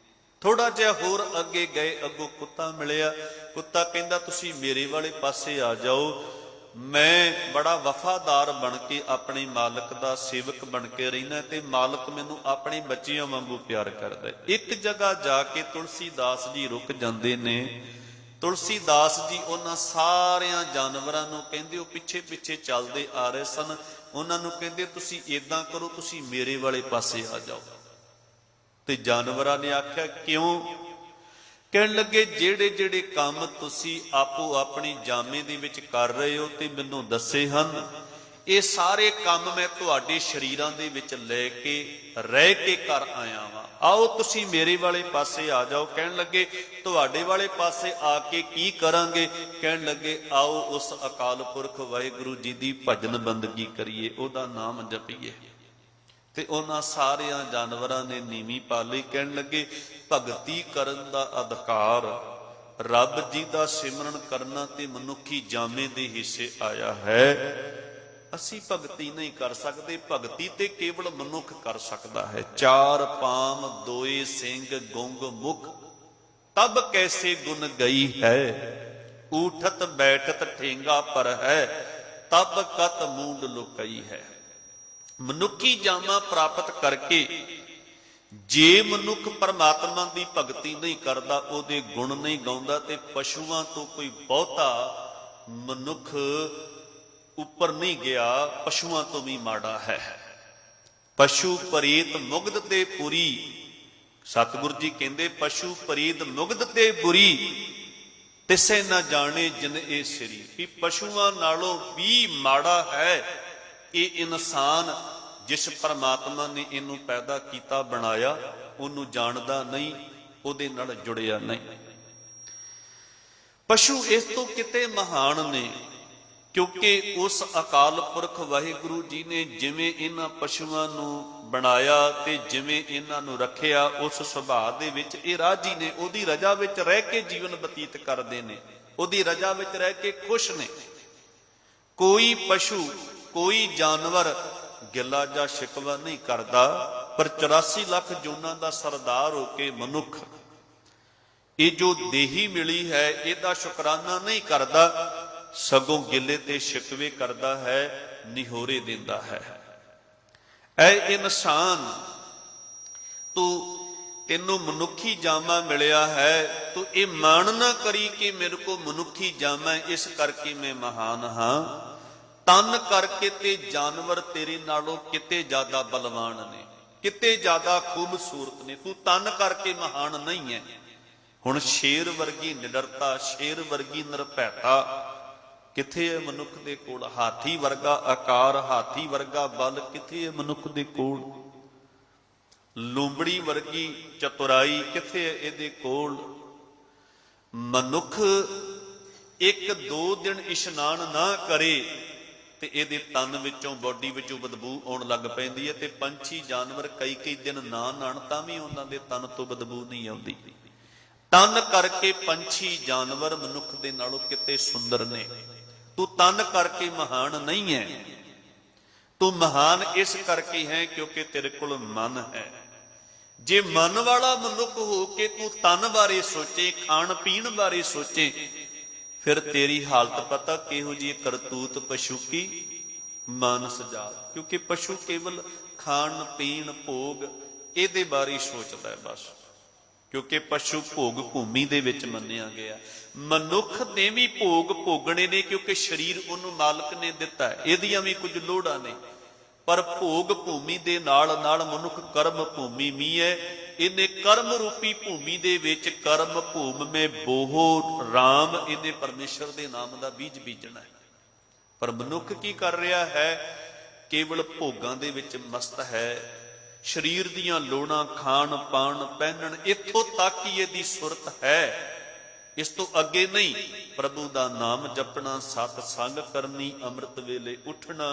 ਥੋੜਾ ਜਿਹਾ ਹੋਰ ਅੱਗੇ ਗਏ, ਅੱਗੋਂ ਕੁੱਤਾ ਮਿਲਿਆ। ਕੁੱਤਾ ਕਹਿੰਦਾ, ਤੁਸੀਂ ਮੇਰੇ ਵਾਲੇ ਪਾਸੇ ਆ ਜਾਓ, ਮੈਂ ਬੜਾ ਵਫਾਦਾਰ ਬਣ ਕੇ ਆਪਣੇ ਮਾਲਕ ਦਾ ਸੇਵਕ ਬਣ ਕੇ ਰਹਿਣਾ, ਤੇ ਮਾਲਕ ਮੈਨੂੰ ਆਪਣੇ ਬੱਚਿਆਂ ਵਾਂਗੂ ਪਿਆਰ ਕਰਦਾ। ਇੱਕ ਜਗ੍ਹਾ ਜਾ ਕੇ ਤੁਲਸੀਦਾਸ ਜੀ ਰੁਕ ਜਾਂਦੇ ਨੇ। ਤੁਲਸੀਦਾਸ ਜੀ ਉਹਨਾਂ ਸਾਰਿਆਂ ਜਾਨਵਰਾਂ ਨੂੰ ਕਹਿੰਦੇ, ਉਹ ਪਿੱਛੇ ਪਿੱਛੇ ਚੱਲਦੇ ਆ ਰਹੇ ਸਨ, ਉਹਨਾਂ ਨੂੰ ਕਹਿੰਦੇ, ਤੁਸੀਂ ਏਦਾਂ ਕਰੋ, ਤੁਸੀਂ ਮੇਰੇ ਵਾਲੇ ਪਾਸੇ ਆ ਜਾਓ। ਤੇ ਜਾਨਵਰਾਂ ਨੇ ਆਖਿਆ, ਕਿਉਂ? ਕਹਿਣ ਲੱਗੇ, ਜਿਹੜੇ ਜਿਹੜੇ ਕੰਮ ਤੁਸੀਂ ਆਪੋ ਆਪਣੀ ਜਾਮੇ ਦੇ ਵਿੱਚ ਕਰ ਰਹੇ ਹੋ ਤੇ ਮੈਨੂੰ ਦੱਸੇ ਹਨ, ਇਹ ਸਾਰੇ ਕੰਮ ਮੈਂ ਤੁਹਾਡੇ ਸਰੀਰਾਂ ਦੇ ਵਿੱਚ ਲੈ ਕੇ ਰਹਿ ਕੇ ਕਰ ਆਇਆ ਵਾਂ। ਆਓ ਤੁਸੀਂ ਮੇਰੇ ਵਾਲੇ ਪਾਸੇ ਆ ਜਾਓ। ਕਹਿਣ ਲੱਗੇ, ਤੁਹਾਡੇ ਵਾਲੇ ਪਾਸੇ ਆ ਕੇ ਕੀ ਕਰਾਂਗੇ? ਕਹਿਣ ਲੱਗੇ, ਆਓ ਉਸ ਅਕਾਲ ਪੁਰਖ ਵਾਹਿਗੁਰੂ ਜੀ ਦੀ ਭਜਨ ਬੰਦਗੀ ਕਰੀਏ, ਉਹਦਾ ਨਾਮ ਜਪੀਏ। ਤੇ ਉਹਨਾਂ ਸਾਰਿਆਂ ਜਾਨਵਰਾਂ ਨੇ ਨੀਵੀਂ ਪਾ ਲਈ। ਕਹਿਣ ਲੱਗੇ, ਭਗਤੀ ਕਰਨ ਦਾ ਅਧਿਕਾਰ ਰੱਬ ਜੀ ਦਾ ਸਿਮਰਨ ਕਰਨਾ ਤੇ ਮਨੁੱਖੀ ਜਾਮੇ ਦੇ ਹਿੱਸੇ ਆਇਆ ਹੈ। ਅਸੀਂ ਭਗਤੀ ਨਹੀਂ ਕਰ ਸਕਦੇ, ਭਗਤੀ ਤੇ ਕੇਵਲ ਮਨੁੱਖ ਕਰ ਸਕਦਾ ਹੈ। 4 ਪਾਮ 2 ਸਿੰਘ ਗੁੰਗ ਮੁਖ, ਤਬ ਕੈਸੇ ਗੁਣ ਗਈ ਹੈ, ਊਠਤ ਬੈਠਤ ਠੇਂਗਾ ਪਰ ਹੈ, ਤਬ ਕਤ ਮੂੰਡ ਲੁਕਈ ਹੈ। ਮਨੁੱਖੀ ਜਾਮਾ ਪ੍ਰਾਪਤ ਕਰਕੇ ਜੇ ਮਨੁੱਖ ਪਰਮਾਤਮਾ ਦੀ ਭਗਤੀ ਨਹੀਂ ਕਰਦਾ, ਉਹਦੇ ਗੁਣ ਨਹੀਂ ਗਾਉਂਦਾ, ਤੇ ਪਸ਼ੂਆਂ ਤੋਂ ਕੋਈ ਬਹੁਤਾ ਮਨੁੱਖ ਉੱਪਰ ਨਹੀਂ ਗਿਆ, ਪਸ਼ੂਆਂ ਤੋਂ ਵੀ ਮਾੜਾ ਹੈ। ਪਸ਼ੂ ਪ੍ਰੀਤ ਮੁਗਧ ਤੇ ਪੁਰੀ, ਸਤਿਗੁਰੂ ਜੀ ਕਹਿੰਦੇ, ਪਸ਼ੂ ਪ੍ਰੀਤ ਮੁਗਧ ਤੇ ਬੁਰੀ, ਤਿਸੈ ਨਾ ਜਾਣੇ ਜਿਨ ਇਹ ਸਰੀਰ। ਵੀ ਪਸ਼ੂਆਂ ਨਾਲੋਂ ਵੀ ਮਾੜਾ ਹੈ ਇਹ ਇਨਸਾਨ, ਜਿਸ ਪਰਮਾਤਮਾ ਨੇ ਇਹਨੂੰ ਪੈਦਾ ਕੀਤਾ, ਬਣਾਇਆ, ਉਹਨੂੰ ਜਾਣਦਾ ਨਹੀਂ, ਉਹਦੇ ਨਾਲ ਜੁੜਿਆ ਨਹੀਂ। ਪਸ਼ੂ ਇਸ ਤੋਂ ਕਿਤੇ ਮਹਾਨ ਨੇ, ਕਿਉਂਕਿ ਉਸ ਅਕਾਲ ਪੁਰਖ ਵਾਹਿਗੁਰੂ ਜੀ ਨੇ ਜਿਵੇਂ ਇਹਨਾਂ ਪਸ਼ੂਆਂ ਨੂੰ ਬਣਾਇਆ ਤੇ ਜਿਵੇਂ ਇਹਨਾਂ ਨੂੰ ਰੱਖਿਆ, ਉਸ ਸੁਭਾਅ ਦੇ ਵਿੱਚ ਇਹ ਰਾਜੀ ਨੇ, ਉਹਦੀ ਰਜ਼ਾ ਵਿੱਚ ਰਹਿ ਕੇ ਜੀਵਨ ਬਤੀਤ ਕਰਦੇ ਨੇ, ਉਹਦੀ ਰਜ਼ਾ ਵਿੱਚ ਰਹਿ ਕੇ ਖੁਸ਼ ਨੇ। ਕੋਈ ਪਸ਼ੂ, ਕੋਈ ਜਾਨਵਰ ਗਿਲਾ ਜਾਂ ਸ਼ਿਕਵਾ ਨਹੀਂ ਕਰਦਾ, ਪਰ 84 ਲੱਖ ਜੂਨਾਂ ਦਾ ਸਰਦਾਰ ਹੋ ਕੇ ਮਨੁੱਖ ਇਹ ਜੋ ਦੇਹੀ ਮਿਲੀ ਹੈ ਇਹਦਾ ਸ਼ੁਕਰਾਨਾ ਨਹੀਂ ਕਰਦਾ, ਸਗੋਂ ਗਿਲੇ ਤੇ ਸ਼ਿਕਵੇ ਕਰਦਾ ਹੈ, ਨਿਹੋਰੇ ਦਿੰਦਾ ਹੈ। ਐ ਇਨਸਾਨ, ਤੈਨੂੰ ਮਨੁੱਖੀ ਜਾਮਾ ਮਿਲਿਆ ਹੈ, ਤੂੰ ਇਹ ਮਾਣ ਨਾ ਕਰੀ ਕਿ ਮੇਰੇ ਕੋ ਮਨੁੱਖੀ ਜਾਮਾ ਇਸ ਕਰਕੇ ਮੈਂ ਮਹਾਨ ਹਾਂ। ਤਨ ਕਰਕੇ ਤੇ ਜਾਨਵਰ ਤੇਰੇ ਨਾਲੋਂ ਕਿਤੇ ਜ਼ਿਆਦਾ ਬਲਵਾਨ ਨੇ, ਕਿਤੇ ਜ਼ਿਆਦਾ ਖੂਬਸੂਰਤ ਨੇ, ਤੂੰ ਤਨ ਕਰਕੇ ਮਹਾਨ ਨਹੀਂ ਹੈ। ਹੁਣ ਸ਼ੇਰ ਵਰਗੀ ਨਿਡਰਤਾ, ਸ਼ੇਰ ਵਰਗੀ ਨਿਰਭੈਤਾ ਕਿੱਥੇ ਹੈ ਮਨੁੱਖ ਦੇ ਕੋਲ? ਹਾਥੀ ਵਰਗਾ ਆਕਾਰ, ਹਾਥੀ ਵਰਗਾ ਬਲ ਕਿੱਥੇ ਹੈ ਮਨੁੱਖ ਦੇ ਕੋਲ? ਲੂੰਬੜੀ ਵਰਗੀ ਚਤੁਰਾਈ ਕਿੱਥੇ ਹੈ ਇਹਦੇ ਕੋਲ? ਮਨੁੱਖ 1-2 ਦਿਨ ਇਸ਼ਨਾਨ ਨਾ ਕਰੇ ਤੇ ਇਹਦੇ ਤਨ ਵਿੱਚੋਂ, ਬੋਡੀ ਵਿੱਚੋਂ ਬਦਬੂ ਆਉਣ ਲੱਗ ਪੈਂਦੀ ਹੈ। ਤੇ ਪੰਛੀ ਜਾਨਵਰ ਕਈ ਦਿਨ ਨਾ ਨਹਾਣ ਤਾਂ ਵੀ ਉਹਨਾਂ ਦੇ ਤਨ ਤੋਂ ਬਦਬੂ ਨਹੀਂ ਆਉਂਦੀ। ਤਨ ਕਰਕੇ ਪੰਛੀ ਜਾਨਵਰ ਮਨੁੱਖ ਦੇ ਨਾਲੋਂ ਕਿਤੇ ਸੁੰਦਰ ਨੇ। ਤੂੰ ਤਨ ਕਰਕੇ ਮਹਾਨ ਨਹੀਂ ਹੈ, ਤੂੰ ਮਹਾਨ ਇਸ ਕਰਕੇ ਹੈ ਕਿਉਂਕਿ ਤੇਰੇ ਕੋਲ ਮਨ ਹੈ। ਜੇ ਮਨ ਵਾਲਾ ਮਨੁੱਖ ਹੋ ਕੇ ਤੂੰ ਤਨ ਬਾਰੇ ਸੋਚੇ, ਖਾਣ ਪੀਣ ਬਾਰੇ ਸੋਚੇ, ਫਿਰ ਤੇਰੀ ਹਾਲਤ ਪਤਾ ਕਿਹੋ ਜੀ? ਕਰਤੂਤ ਪਸ਼ੂ ਕੀ ਮਾਨਸ ਜਾਤ। ਕਿਉਂਕਿ ਪਸ਼ੂ ਕੇਵਲ ਖਾਣ ਪੀਣ ਭੋਗ ਇਹਦੇ ਬਾਰੇ ਸੋਚਦਾ ਹੈ ਬਸ, ਕਿਉਂਕਿ ਪਸ਼ੂ ਭੋਗ ਭੂਮੀ ਦੇ ਵਿੱਚ ਮੰਨਿਆ ਗਿਆ। ਮਨੁੱਖ ਨੇ ਵੀ ਭੋਗ ਭੋਗਣੇ ਨੇ ਕਿਉਂਕਿ ਸਰੀਰ ਉਹਨੂੰ ਮਾਲਕ ਨੇ ਦਿੱਤਾ ਹੈ, ਇਹਦੀਆਂ ਵੀ ਕੁਝ ਲੋੜਾਂ ਨੇ। ਪਰ ਭੋਗ ਭੂਮੀ ਦੇ ਨਾਲ ਨਾਲ ਮਨੁੱਖ ਕਰਮ ਭੂਮੀ ਵੀ ਹੈ। ਇਹਨੇ ਕਰਮ ਰੂਪੀ ਭੂਮੀ ਦੇ ਵਿੱਚ ਕਰਮ ਭੂਮ ਮੇ ਬੋਹੋ ਰਾਮ, ਇਹਨੇ ਪਰਮੇਸ਼ਰ ਦੇ ਨਾਮ ਦਾ ਬੀਜ ਬੀਜਣਾ ਹੈ। ਪਰ ਮਨੁੱਖ ਕੀ ਕਰ ਰਿਹਾ ਹੈ? ਕੇਵਲ ਭੋਗਾਂ ਦੇ ਵਿੱਚ ਮਸਤ ਹੈ। ਸਰੀਰ ਦੀਆਂ ਲੋੜਾਂ, ਖਾਣ ਪਾਣ ਪਹਿਨਣ, ਇੱਥੋਂ ਤੱਕ ਹੀ ਇਹਦੀ ਸੁਰਤ ਹੈ, ਇਸ ਤੋਂ ਅੱਗੇ ਨਹੀਂ। ਪ੍ਰਭੂ ਦਾ ਨਾਮ ਜਪਣਾ, ਸਤ ਸੰਗ ਕਰਨੀ, ਅੰਮ੍ਰਿਤ ਵੇਲੇ ਉੱਠਣਾ,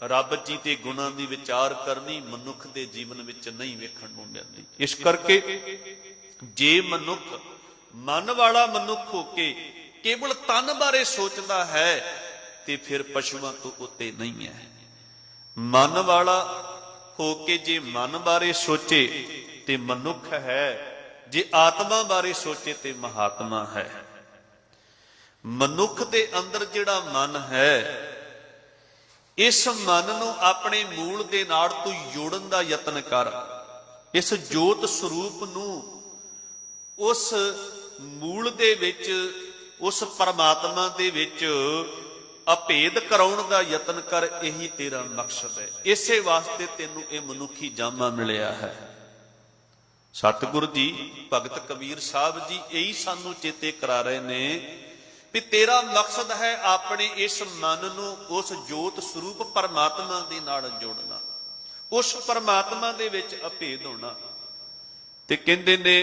ਰੱਬ ਜੀ ਦੇ ਗੁਣਾਂ ਦੀ ਵਿਚਾਰ ਕਰਨੀ ਮਨੁੱਖ ਦੇ ਜੀਵਨ ਵਿੱਚ ਨਹੀਂ ਵੇਖਣ ਨੂੰ ਮਿਲਦੀ। ਇਸ ਕਰਕੇ ਜੇ ਮਨੁੱਖ ਮਨ ਵਾਲਾ ਮਨੁੱਖ ਹੋ ਕੇ ਕੇਵਲ ਤਨ ਬਾਰੇ ਸੋਚਦਾ ਹੈ ਤੇ ਫਿਰ ਪਸ਼ੂਆਂ ਤੋਂ ਉੱਤੇ ਨਹੀਂ ਹੈ। ਮਨ ਵਾਲਾ ਹੋ ਕੇ ਜੇ ਮਨ ਬਾਰੇ ਸੋਚੇ ਤੇ ਮਨੁੱਖ ਹੈ, ਜੇ ਆਤਮਾ ਬਾਰੇ ਸੋਚੇ ਤੇ ਮਹਾਤਮਾ ਹੈ। ਮਨੁੱਖ ਦੇ ਅੰਦਰ ਜਿਹੜਾ ਮਨ ਹੈ, ਇਸ ਮਨ ਨੂੰ ਆਪਣੇ ਮੂਲ ਦੇ ਨਾਲ ਤੂੰ ਜੋੜਨ ਦਾ ਯਤਨ ਕਰ। ਇਸ ਜੋਤ ਸਰੂਪ ਨੂੰ ਉਸ ਮੂਲ ਦੇ ਵਿੱਚ, ਉਸ ਪਰਮਾਤਮਾ ਦੇ ਵਿੱਚ ਅਭੇਦ ਕਰਾਉਣ ਦਾ ਯਤਨ ਕਰ। ਇਹੀ ਤੇਰਾ ਮਕਸਦ ਹੈ। ਇਸੇ ਵਾਸਤੇ ਤੈਨੂੰ ਇਹ ਮਨੁੱਖੀ ਜਾਮਾ ਮਿਲਿਆ ਹੈ। ਸਤਿਗੁਰੂ ਜੀ, ਭਗਤ ਕਬੀਰ ਸਾਹਿਬ ਜੀ ਇਹੀ ਸਾਨੂੰ ਚੇਤੇ ਕਰਾ ਰਹੇ ਨੇ ਵੀ ਤੇਰਾ ਮਕਸਦ ਹੈ ਆਪਣੇ ਇਸ ਮਨ ਨੂੰ ਉਸ ਜੋਤ ਸਰੂਪ ਪਰਮਾਤਮਾ ਦੇ ਨਾਲ ਜੋੜਨਾ, ਉਸ ਪਰਮਾਤਮਾ ਦੇ ਵਿੱਚ ਅਭੇਦ ਹੋਣਾ। ਤੇ ਕਹਿੰਦੇ ਨੇ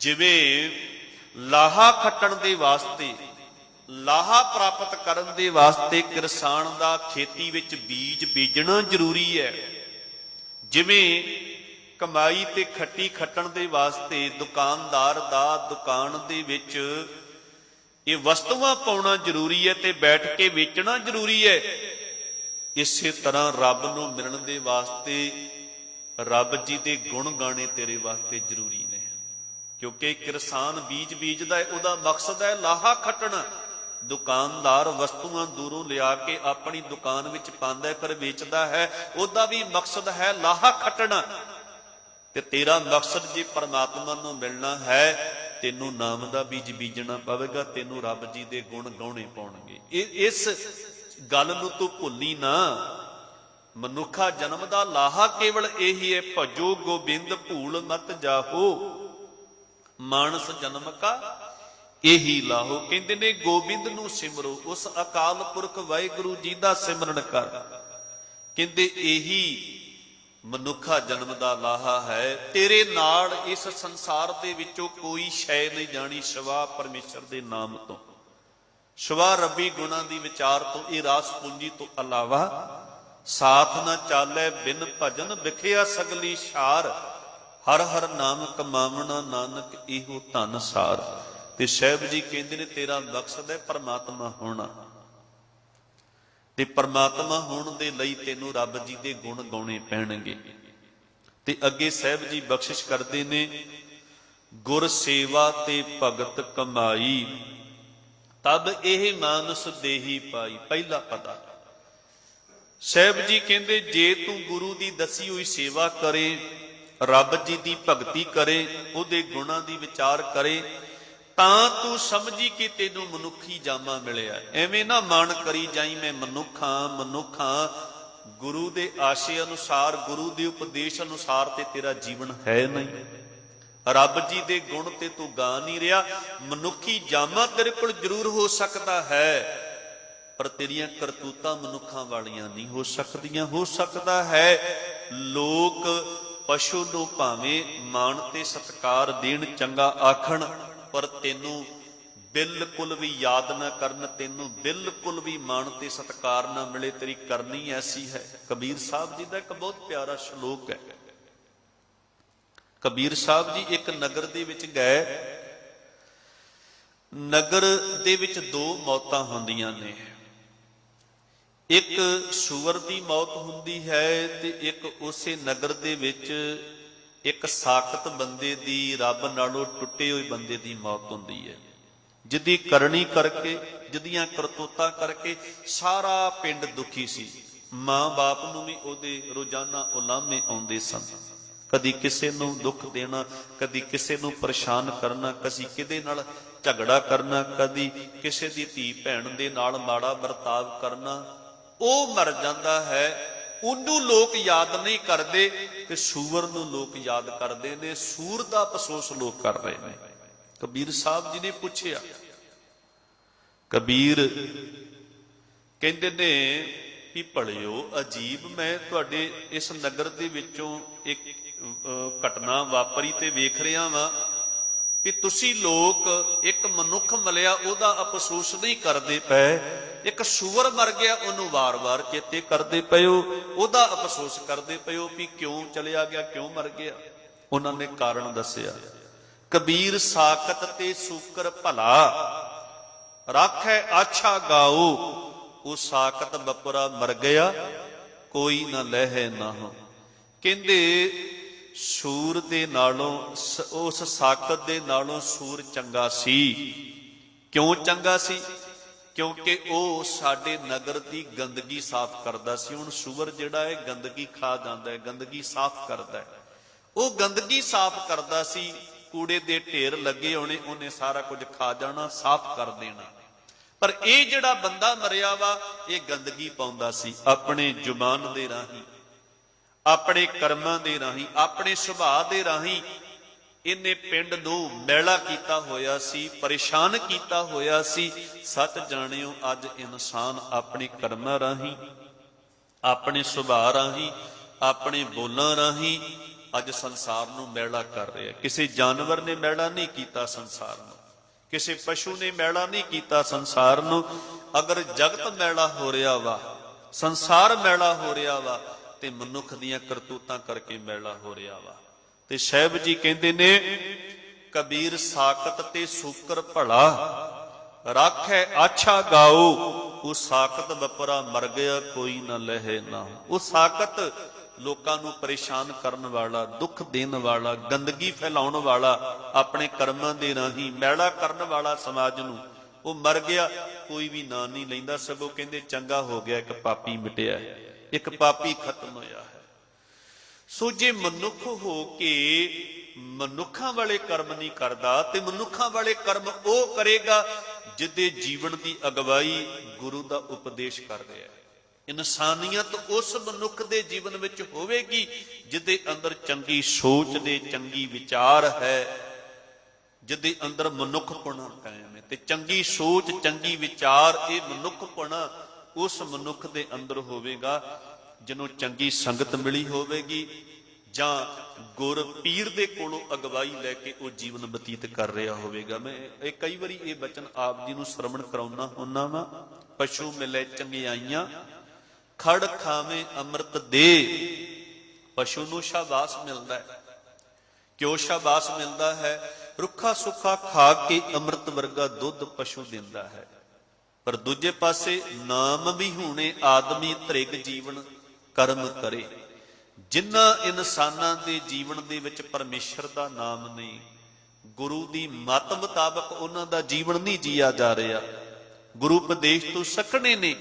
ਜਿਵੇਂ ਲਾਹਾ ਖੱਟਣ ਦੇ ਵਾਸਤੇ, ਲਾਹਾ ਪ੍ਰਾਪਤ ਕਰਨ ਦੇ ਵਾਸਤੇ ਕਿਸਾਨ ਦਾ ਖੇਤੀ ਵਿੱਚ ਬੀਜ ਬੀਜਣਾ ਜ਼ਰੂਰੀ ਹੈ, ਜਿਵੇਂ ਕਮਾਈ ਤੇ ਖੱਟੀ ਖੱਟਣ ਦੇ ਵਾਸਤੇ ਦੁਕਾਨਦਾਰ ਦਾ ਦੁਕਾਨ ਦੇ ਵਿੱਚ ਇਹ ਵਸਤੂਆਂ ਪਾਉਣਾ ਜ਼ਰੂਰੀ ਹੈ ਤੇ ਬੈਠ ਕੇ ਵੇਚਣਾ ਜ਼ਰੂਰੀ ਹੈ। ਇਸੇ ਤਰ੍ਹਾਂ ਰੱਬ ਨੂੰ ਮਿਲਣ ਦੇ ਵਾਸਤੇ ਰੱਬ ਜੀ ਦੇ ਗੁਣ ਗਾਣੇ ਤੇਰੇ ਵਾਸਤੇ ਜ਼ਰੂਰੀ ਨੇ। ਕਿਉਂਕਿ ਕਿਸਾਨ ਬੀਜ ਬੀਜਦਾ ਹੈ, ਉਹਦਾ ਮਕਸਦ ਹੈ ਲਾਹਾ ਖੱਟਣਾ। ਦੁਕਾਨਦਾਰ ਵਸਤੂਆਂ ਦੂਰੋਂ ਲਿਆ ਕੇ ਆਪਣੀ ਦੁਕਾਨ ਵਿੱਚ ਪਾਉਂਦਾ ਹੈ, ਫਿਰ ਵੇਚਦਾ ਹੈ, ਉਹਦਾ ਵੀ ਮਕਸਦ ਹੈ ਲਾਹਾ ਖੱਟਣਾ। ਤੇ ਤੇਰਾ ਮਕਸਦ ਜੇ ਪਰਮਾਤਮਾ ਨੂੰ ਮਿਲਣਾ ਹੈ, ਤੈਨੂੰ ਨਾਮ ਦਾ ਬੀਜ ਬੀਜਣਾ ਪਵੇਗਾ, ਤੈਨੂੰ ਰੱਬ ਜੀ ਦੇ ਗੁਣ ਗਾਉਣੇ ਪਾਉਣਗੇ। ਇਸ ਗੱਲ ਨੂੰ ਤੂੰ ਭੁੱਲੀ ਨਾ। ਮਨੁੱਖਾ ਜਨਮ ਦਾ ਲਾਹਾ ਕੇਵਲ ਇਹੀ ਹੈ, ਭਜੋ ਗੋਬਿੰਦ ਭੂਲ ਮਤ ਜਾਹੋ, ਮਾਨਸ ਜਨਮ ਕਾ ਇਹੀ ਲਾਹੋ। ਕਹਿੰਦੇ ਨੇ ਗੋਬਿੰਦ ਨੂੰ ਸਿਮਰੋ, ਉਸ ਅਕਾਲ ਪੁਰਖ ਵਾਹਿਗੁਰੂ ਜੀ ਦਾ ਸਿਮਰਨ ਕਰ। ਕਹਿੰਦੇ ਇਹੀ ਮਨੁੱਖਾ ਜਨਮ ਦਾ ਲਾਹਾ ਹੈ। ਤੇਰੇ ਨਾਲ ਇਸ ਸੰਸਾਰ ਦੇ ਵਿੱਚੋਂ ਕੋਈ ਸ਼ੈ ਨਹੀਂ ਜਾਣੀ ਸਿਵਾ ਪਰਮੇਸ਼ਰ ਦੇ ਨਾਮ ਤੋਂ, ਸਿਵਾ ਰੱਬੀ ਗੁਣਾਂ ਦੀ ਵਿਚਾਰ ਤੋਂ। ਇਹ ਰਾਸ ਪੂੰਜੀ ਤੋਂ ਇਲਾਵਾ ਸਾਥ ਨਾ ਚਾਲੇ ਬਿਨ ਭਜਨ ਵਿਖਿਆ ਸਗਲੀ ਛਾਰ, ਹਰ ਹਰ ਨਾਮ ਕਮਾਵਣਾ ਨਾਨਕ ਇਹੋ ਧਨ ਸਾਰ। ਤੇ ਸਾਹਿਬ ਜੀ ਕਹਿੰਦੇ ਨੇ ਤੇਰਾ ਮਕਸਦ ਹੈ ਪਰਮਾਤਮਾ ਹੋਣਾ, ਤੇ ਪਰਮਾਤਮਾ ਹੋਣ ਦੇ ਲਈ ਤੈਨੂੰ ਰੱਬ ਜੀ ਦੇ ਗੁਣ ਗਾਉਣੇ ਪੈਣਗੇ। ਤੇ ਅੱਗੇ ਸਾਹਿਬ ਜੀ ਬਖਸ਼ਿਸ਼ ਕਰਦੇ ਨੇ, ਗੁਰ ਸੇਵਾ ਤੇ ਭਗਤ ਕਮਾਈ, ਤਬ ਇਹ ਮਾਨਸ ਦੇਹੀ ਪਾਈ। ਪਹਿਲਾ ਪਤਾ ਸਾਹਿਬ ਜੀ ਕਹਿੰਦੇ ਜੇ ਤੂੰ ਗੁਰੂ ਦੀ ਦੱਸੀ ਹੋਈ ਸੇਵਾ ਕਰੇ, ਰੱਬ ਜੀ ਦੀ ਭਗਤੀ ਕਰੇ, ਉਹਦੇ ਗੁਣਾਂ ਦੀ ਵਿਚਾਰ ਕਰੇ, ਤਾਂ ਤੂੰ ਸਮਝੀ ਕਿ ਤੈਨੂੰ ਮਨੁੱਖੀ ਜਾਮਾ ਮਿਲਿਆ। ਐਵੇਂ ਨਾ ਮਨ ਕਰੀ ਜਾਈ ਮੈਂ ਮਨੁੱਖਾਂ। ਗੁਰੂ ਦੇ ਆਸ਼ੇ ਅਨੁਸਾਰ, ਗੁਰੂ ਦੇ ਉਪਦੇਸ਼ ਅਨੁਸਾਰ ਤੇ ਤੇਰਾ ਜੀਵਨ ਹੈ ਨਹੀਂ। ਰੱਬ ਜੀ ਦੇ ਗੁਣ ਤੇ ਤੂੰ ਗਾ ਨਹੀਂ ਰਿਹਾ। ਮਨੁੱਖੀ ਜਾਮਾ ਤੇਰੇ ਕੋਲ ਜ਼ਰੂਰ ਹੋ ਸਕਦਾ ਹੈ, ਪਰ ਤੇਰੀਆਂ ਕਰਤੂਤਾਂ ਮਨੁੱਖਾਂ ਵਾਲੀਆਂ ਨਹੀਂ ਹੋ ਸਕਦੀਆਂ। ਹੋ ਸਕਦਾ ਹੈ ਲੋਕ ਪਸ਼ੂ ਨੂੰ ਭਾਵੇਂ ਮਾਣ ਤੇ ਸਤਿਕਾਰ ਦੇਣ, ਚੰਗਾ ਆਖਣ, ਪਰ ਤੈਨੂੰ ਬਿਲਕੁਲ ਵੀ ਯਾਦ ਨਾ ਕਰਨ, ਤੈਨੂੰ ਬਿਲਕੁਲ ਵੀ ਮਾਣ ਤੇ ਸਤਿਕਾਰ ਨਾ ਮਿਲੇ। ਤੇਰੀ ਕਰਨੀ ਐਸੀ ਹੈ। ਕਬੀਰ ਸਾਹਿਬ ਜੀ ਦਾ ਇੱਕ ਬਹੁਤ ਪਿਆਰਾ ਸ਼ਲੋਕ ਹੈ। ਕਬੀਰ ਸਾਹਿਬ ਜੀ ਇੱਕ ਨਗਰ ਦੇ ਵਿੱਚ ਗਏ। ਨਗਰ ਦੇ ਵਿੱਚ ਦੋ ਮੌਤਾਂ ਹੁੰਦੀਆਂ ਨੇ, ਇੱਕ ਸੂਰ ਦੀ ਮੌਤ ਹੁੰਦੀ ਹੈ ਤੇ ਇੱਕ ਉਸੇ ਨਗਰ ਦੇ ਵਿੱਚ ਇੱਕ ਸਾਖਤ ਬੰਦੇ ਦੀ, ਰੱਬ ਨਾਲੋਂ ਟੁੱਟੇ ਹੋਏ ਬੰਦੇ ਦੀ ਮੌਤ ਹੁੰਦੀ ਹੈ, ਜਿਹਦੀ ਕਰਨੀ ਕਰਕੇ, ਜਿਹਦੀਆਂ ਕਰਤੂਤਾਂ ਕਰਕੇ ਸਾਰਾ ਪਿੰਡ ਦੁਖੀ ਸੀ। ਮਾਂ ਬਾਪ ਨੂੰ ਵੀ ਉਹਦੇ ਰੋਜ਼ਾਨਾ ਉਲਾਮੇ ਆਉਂਦੇ ਸਨ। ਕਦੀ ਕਿਸੇ ਨੂੰ ਦੁੱਖ ਦੇਣਾ, ਕਦੀ ਕਿਸੇ ਨੂੰ ਪਰੇਸ਼ਾਨ ਕਰਨਾ, ਕਦੀ ਕਿਹਦੇ ਨਾਲ ਝਗੜਾ ਕਰਨਾ, ਕਦੀ ਕਿਸੇ ਦੀ ਧੀ ਭੈਣ ਦੇ ਨਾਲ ਮਾੜਾ ਵਰਤਾਵ ਕਰਨਾ। ਉਹ ਮਰ ਜਾਂਦਾ ਹੈ, ਉਹਨੂੰ ਲੋਕ ਯਾਦ ਨਹੀਂ ਕਰਦੇ ਤੇ ਸੂਰ ਨੂੰ ਲੋਕ ਯਾਦ ਕਰਦੇ ਨੇ। ਸੂਰ ਦਾ ਅਫਸੋਸ ਲੋਕ ਕਰ ਰਹੇ ਨੇ। ਕਬੀਰ ਸਾਹਿਬ ਜੀ ਨੇ ਪੁੱਛਿਆ, ਕਬੀਰ ਕਹਿੰਦੇ ਨੇ ਵੀ ਭਲਿਓ ਅਜੀਬ, ਮੈਂ ਤੁਹਾਡੇ ਇਸ ਨਗਰ ਦੇ ਵਿੱਚੋਂ ਇੱਕ ਘਟਨਾ ਵਾਪਰੀ ਤੇ ਵੇਖ ਰਿਹਾ ਵਾਂ ਵੀ ਤੁਸੀਂ ਲੋਕ ਇੱਕ ਮਨੁੱਖ ਮਲਿਆ ਉਹਦਾ ਅਫਸੋਸ ਨਹੀਂ ਕਰਦੇ ਪਏ, ਇੱਕ ਸੂਰ ਮਰ ਗਿਆ ਉਹਨੂੰ ਵਾਰ-ਵਾਰ ਚੇਤੇ ਕਰਦੇ ਪਏ ਹੋ, ਉਹਦਾ ਅਫਸੋਸ ਕਰਦੇ ਪਏ ਹੋ ਵੀ ਕਿਉਂ ਚਲਿਆ ਗਿਆ, ਕਿਉਂ ਮਰ ਗਿਆ। ਉਹਨਾਂ ਨੇ ਕਾਰਨ ਦੱਸਿਆ। ਕਬੀਰ ਸਾਖਤ ਤੇ ਸੂਕਰ ਭਲਾ, ਰਾਖੈ ਆਛਾ ਗਾਓ। ਉਹ ਸਾਖਤ ਬਪਰਾ ਮਰ ਗਿਆ, ਕੋਈ ਨਾ ਲਹਿ ਨਾ। ਕਹਿੰਦੇ ਸੂਰ ਦੇ ਨਾਲੋਂ, ਉਸ ਸਾਖਤ ਦੇ ਨਾਲੋਂ ਸੂਰ ਚੰਗਾ ਸੀ। ਕਿਉਂ ਚੰਗਾ ਸੀ? ਕਿਉਂਕਿ ਉਹ ਸਾਡੇ ਨਗਰ ਦੀ ਗੰਦਗੀ ਸਾਫ਼ ਕਰਦਾ ਸੀ। ਹੁਣ ਸੂਰ ਜਿਹੜਾ ਹੈ ਗੰਦਗੀ ਖਾ ਜਾਂਦਾ ਹੈ, ਗੰਦਗੀ ਸਾਫ਼ ਕਰਦਾ ਹੈ। ਉਹ ਗੰਦਗੀ ਸਾਫ਼ ਕਰਦਾ ਸੀ, ਕੂੜੇ ਦੇ ਢੇਰ ਲੱਗੇ ਹੋਣੇ, ਉਹਨੇ ਸਾਰਾ ਕੁਝ ਖਾ ਜਾਣਾ, ਸਾਫ਼ ਕਰ ਦੇਣਾ। ਪਰ ਇਹ ਜਿਹੜਾ ਬੰਦਾ ਮਰਿਆ ਵਾ, ਇਹ ਗੰਦਗੀ ਪਾਉਂਦਾ ਸੀ ਆਪਣੇ ਜ਼ੁਬਾਨ ਦੇ ਰਾਹੀਂ, ਆਪਣੇ ਕਰਮਾਂ ਦੇ ਰਾਹੀਂ, ਆਪਣੇ ਸੁਭਾਅ ਦੇ ਰਾਹੀਂ। ਇਹਨੇ ਪਿੰਡ ਨੂੰ ਮੈਲਾ ਕੀਤਾ ਹੋਇਆ ਸੀ, ਪਰੇਸ਼ਾਨ ਕੀਤਾ ਹੋਇਆ ਸੀ। ਸੱਚ ਜਾਣਿਓ, ਅੱਜ ਇਨਸਾਨ ਆਪਣੇ ਕਰਮਾਂ ਰਾਹੀਂ, ਆਪਣੇ ਸੁਭਾਅ ਰਾਹੀਂ, ਆਪਣੇ ਬੋਲਾਂ ਰਾਹੀਂ ਅੱਜ ਸੰਸਾਰ ਨੂੰ ਮੈਲਾ ਕਰ ਰਿਹਾ। ਕਿਸੇ ਜਾਨਵਰ ਨੇ ਮੈਲਾ ਨਹੀਂ ਕੀਤਾ ਸੰਸਾਰ ਨੂੰ, ਕਿਸੇ ਪਸ਼ੂ ਨੇ ਮੈਲਾ ਨਹੀਂ ਕੀਤਾ ਸੰਸਾਰ ਨੂੰ। ਅਗਰ ਜਗਤ ਮੈਲਾ ਹੋ ਰਿਹਾ ਵਾ, ਸੰਸਾਰ ਮੈਲਾ ਹੋ ਰਿਹਾ ਵਾ, ਤੇ ਮਨੁੱਖ ਦੀਆਂ ਕਰਤੂਤਾਂ ਕਰਕੇ ਮੈਲਾ ਹੋ ਰਿਹਾ ਵਾ। ਤੇ ਸਾਹਿਬ ਜੀ ਕਹਿੰਦੇ ਨੇ, ਕਬੀਰ ਸਾਖਤ ਤੇ ਸੂਕਰ ਭਲਾ, ਰਾਖੈ ਆਛਾ ਗਾਓ। ਉਹ ਸਾਖਤ ਬਪਰਾ ਮਰ ਗਿਆ, ਕੋਈ ਨਾ ਲਹਿ ਨਾ। ਉਹ ਸਾਖਤ ਲੋਕਾਂ ਨੂੰ ਪਰੇਸ਼ਾਨ ਕਰਨ ਵਾਲਾ, ਦੁੱਖ ਦੇਣ ਵਾਲਾ, ਗੰਦਗੀ ਫੈਲਾਉਣ ਵਾਲਾ, ਆਪਣੇ ਕਰਮਾਂ ਦੇ ਰਾਹੀਂ ਮੈਲਾ ਕਰਨ ਵਾਲਾ ਸਮਾਜ ਨੂੰ, ਉਹ ਮਰ ਗਿਆ, ਕੋਈ ਵੀ ਨਾਂ ਨਹੀਂ ਲੈਂਦਾ। ਸਗੋਂ ਕਹਿੰਦੇ ਚੰਗਾ ਹੋ ਗਿਆ, ਇੱਕ ਪਾਪੀ ਮਿਟਿਆ, ਇੱਕ ਪਾਪੀ ਖਤਮ ਹੋਇਆ ਹੈ। ਸੋ ਜੇ ਮਨੁੱਖ ਹੋ ਕੇ ਮਨੁੱਖਾਂ ਵਾਲੇ ਕਰਮ ਨਹੀਂ ਕਰਦਾ, ਤੇ ਮਨੁੱਖਾਂ ਵਾਲੇ ਕਰਮ ਉਹ ਕਰੇਗਾ ਜਿਹਦੇ ਜੀਵਨ ਦੀ ਅਗਵਾਈ ਗੁਰੂ ਦਾ ਉਪਦੇਸ਼ ਕਰ ਰਿਹਾ ਹੈ। ਇਨਸਾਨੀਅਤ ਉਸ ਮਨੁੱਖ ਦੇ ਜੀਵਨ ਵਿੱਚ ਹੋਵੇਗੀ ਜਿਹਦੇ ਅੰਦਰ ਚੰਗੀ ਸੋਚ ਦੇ, ਚੰਗੀ ਵਿਚਾਰ ਹੈ, ਜਿਹਦੇ ਅੰਦਰ ਮਨੁੱਖਪਣਾ ਕਾਇਮ ਹੈ। ਤੇ ਚੰਗੀ ਸੋਚ, ਚੰਗੀ ਵਿਚਾਰ, ਇਹ ਮਨੁੱਖਪਣਾ ਉਸ ਮਨੁੱਖ ਦੇ ਅੰਦਰ ਹੋਵੇਗਾ ਜਿਹਨੂੰ ਚੰਗੀ ਸੰਗਤ ਮਿਲੀ ਹੋਵੇਗੀ, ਜਾਂ ਗੁਰ ਪੀਰ ਦੇ ਕੋਲੋਂ ਅਗਵਾਈ ਲੈ ਕੇ ਉਹ ਜੀਵਨ ਬਤੀਤ ਕਰ ਰਿਹਾ ਹੋਵੇਗਾ। ਮੈਂ ਇਹ ਕਈ ਵਾਰੀ ਇਹ ਬਚਨ ਆਪ ਜੀ ਨੂੰ ਸ਼ਰਵਣ ਕਰਾਉਣਾ ਹੁੰਦਾ ਵਾ। ਪਸ਼ੂ ਮਿਲੇ ਚੰਗਿਆਈਆਂ, ਖੜ ਖਾਵੇਂ ਅੰਮ੍ਰਿਤ ਦੇ। ਪਸ਼ੂ ਨੂੰ ਸ਼ਾਬਾਸ਼ ਮਿਲਦਾ ਹੈ। ਕਿਉਂ ਸ਼ਾਬਾਸ਼ ਮਿਲਦਾ ਹੈ? ਰੁੱਖਾ ਸੁੱਖਾ ਖਾ ਕੇ ਅੰਮ੍ਰਿਤ ਵਰਗਾ ਦੁੱਧ ਪਸ਼ੂ ਦਿੰਦਾ ਹੈ। ਪਰ ਦੂਜੇ ਪਾਸੇ ਨਾਮ ਵੀ ਹੋਣੇ ਆਦਮੀ ਧ੍ਰਿਗ ਜੀਵਨ ਕਰਮ ਕਰੇ। ਜਿਨ੍ਹਾਂ ਇਨਸਾਨਾਂ ਦੇ ਜੀਵਨ ਦੇ ਵਿੱਚ ਪਰਮੇਸ਼ਰ ਦਾ ਨਾਮ ਨਹੀਂ, ਗੁਰੂ ਦੀ ਮੱਤ ਮੁਤਾਬਕ ਉਹਨਾਂ ਦਾ ਜੀਵਨ ਨਹੀਂ ਜੀਆ ਜਾ ਰਿਹਾ, ਗੁਰੂ ਉਪਦੇਸ਼ ਤੋਂ ਸੱਖਣੇ ਨੇ,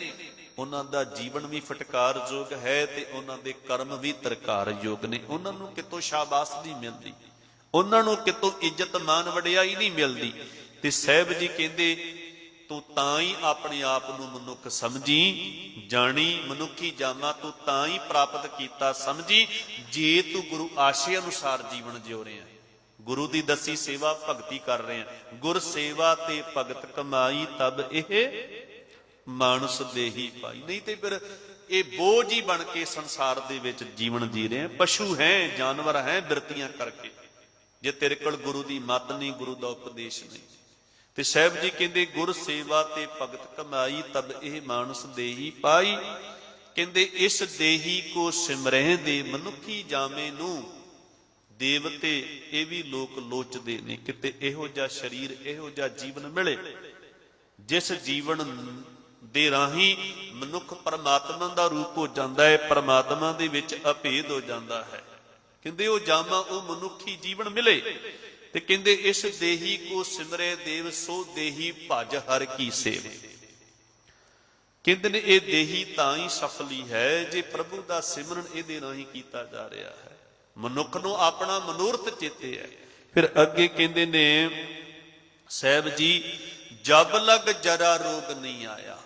ਉਹਨਾਂ ਦਾ ਜੀਵਨ ਵੀ ਫਟਕਾਰਯੋਗ ਹੈ ਤੇ ਉਹਨਾਂ ਦੇ ਕਰਮ ਵੀ ਤਰਕਾਰਯੋਗ ਨੇ। ਉਹਨਾਂ ਨੂੰ ਕਿਤੋਂ ਸ਼ਾਬਾਸ਼ ਨਹੀਂ ਮਿਲਦੀ, ਉਹਨਾਂ ਨੂੰ ਕਿਤੋਂ ਇੱਜ਼ਤ ਮਾਨ ਵਡਿਆਈ ਨਹੀਂ ਮਿਲਦੀ। ਤੇ ਸਾਹਿਬ ਜੀ ਕਹਿੰਦੇ ਤੂੰ ਤਾਂ ਹੀ ਆਪਣੇ ਆਪ ਨੂੰ ਮਨੁੱਖ ਸਮਝੀ ਜਾਣੀ, ਮਨੁੱਖੀ ਜਾਮਾ ਤੂੰ ਤਾਂ ਹੀ ਪ੍ਰਾਪਤ ਕੀਤਾ ਸਮਝੀ ਜੇ ਤੂੰ ਗੁਰੂ ਆਸ਼ੇ ਅਨੁਸਾਰ ਜੀਵਨ ਜਿਉ ਰਿਹਾ, ਗੁਰੂ ਦੀ ਦੱਸੀ ਸੇਵਾ ਭਗਤੀ ਕਰ ਰਹੇ ਆ। ਗੁਰ ਸੇਵਾ ਤੇ ਭਗਤ ਕਮਾਈ ਤਬ ਇਹ ਮਾਨਸ ਦੇਹੀ ਪਾਈ। ਨਹੀਂ ਤੇ ਫਿਰ ਇਹ ਬੋਝ ਹੀ ਬਣ ਕੇ ਸੰਸਾਰ ਦੇ ਵਿੱਚ ਜੀਵਨ ਜੀ ਰਹੇ ਆ। ਪਸ਼ੂ ਹੈ, ਜਾਨਵਰ ਹੈ ਬਿਰਤੀਆਂ ਕਰਕੇ, ਜੇ ਤੇਰੇ ਕੋਲ ਗੁਰੂ ਦੀ ਮੱਤ ਨਹੀਂ, ਗੁਰੂ ਦਾ ਉਪਦੇਸ਼ ਨਹੀਂ। ਤੇ ਸਾਹਿਬ ਜੀ ਕਹਿੰਦੇ ਗੁਰ ਸੇਵਾ ਤੇ ਭਗਤ ਕਮਾਈ ਤਬ ਇਹ ਮਾਨਸ ਦੇਹੀ ਪਾਈ। ਕਹਿੰਦੇ ਇਸ ਦੇਹੀ ਕੋ ਸਿਮਰਹਿ ਦੇ, ਮਨੁੱਖੀ ਜਾਮੇ ਨੂੰ ਦੇਵਤੇ ਇਹ ਵੀ ਲੋਕ ਲੋਚਦੇ ਨੇ, ਕਿਤੇ ਇਹੋ ਜਿਹਾ ਸਰੀਰ, ਇਹੋ ਜਿਹਾ ਜੀਵਨ ਮਿਲੇ ਜਿਸ ਜੀਵਨ ਦੇ ਰਾਹੀਂ ਮਨੁੱਖ ਪਰਮਾਤਮਾ ਦਾ ਰੂਪ ਹੋ ਜਾਂਦਾ ਹੈ, ਪਰਮਾਤਮਾ ਦੇ ਵਿੱਚ ਅਭੇਦ ਹੋ ਜਾਂਦਾ ਹੈ। ਕਹਿੰਦੇ ਉਹ ਜਾਮਾ, ਉਹ ਮਨੁੱਖੀ ਜੀਵਨ ਮਿਲੇ। ਤੇ ਕਹਿੰਦੇ ਇਸ ਦੇਹੀ ਕੋ ਸਿਮਰੇ ਦੇਵ ਸੋ ਦੇਹੀ ਭਜ ਹਰ ਕੀ ਸੇਵ। ਕਹਿੰਦੇ ਨੇ ਇਹ ਦੇਹੀ ਤਾਂ ਹੀ ਸਫਲੀ ਹੈ ਜੇ ਪ੍ਰਭੂ ਦਾ ਸਿਮਰਨ ਇਹਦੇ ਰਾਹੀਂ ਕੀਤਾ ਜਾ ਰਿਹਾ ਹੈ, ਮਨੁੱਖ ਨੂੰ ਆਪਣਾ ਮਨੋਰਥ ਚੇਤੇ ਹੈ। ਫਿਰ ਅੱਗੇ ਕਹਿੰਦੇ ਨੇ ਸਾਹਿਬ ਜੀ ਜਬ ਲਗ ਜਰਾ ਰੋਗ ਨਹੀਂ ਆਇਆ।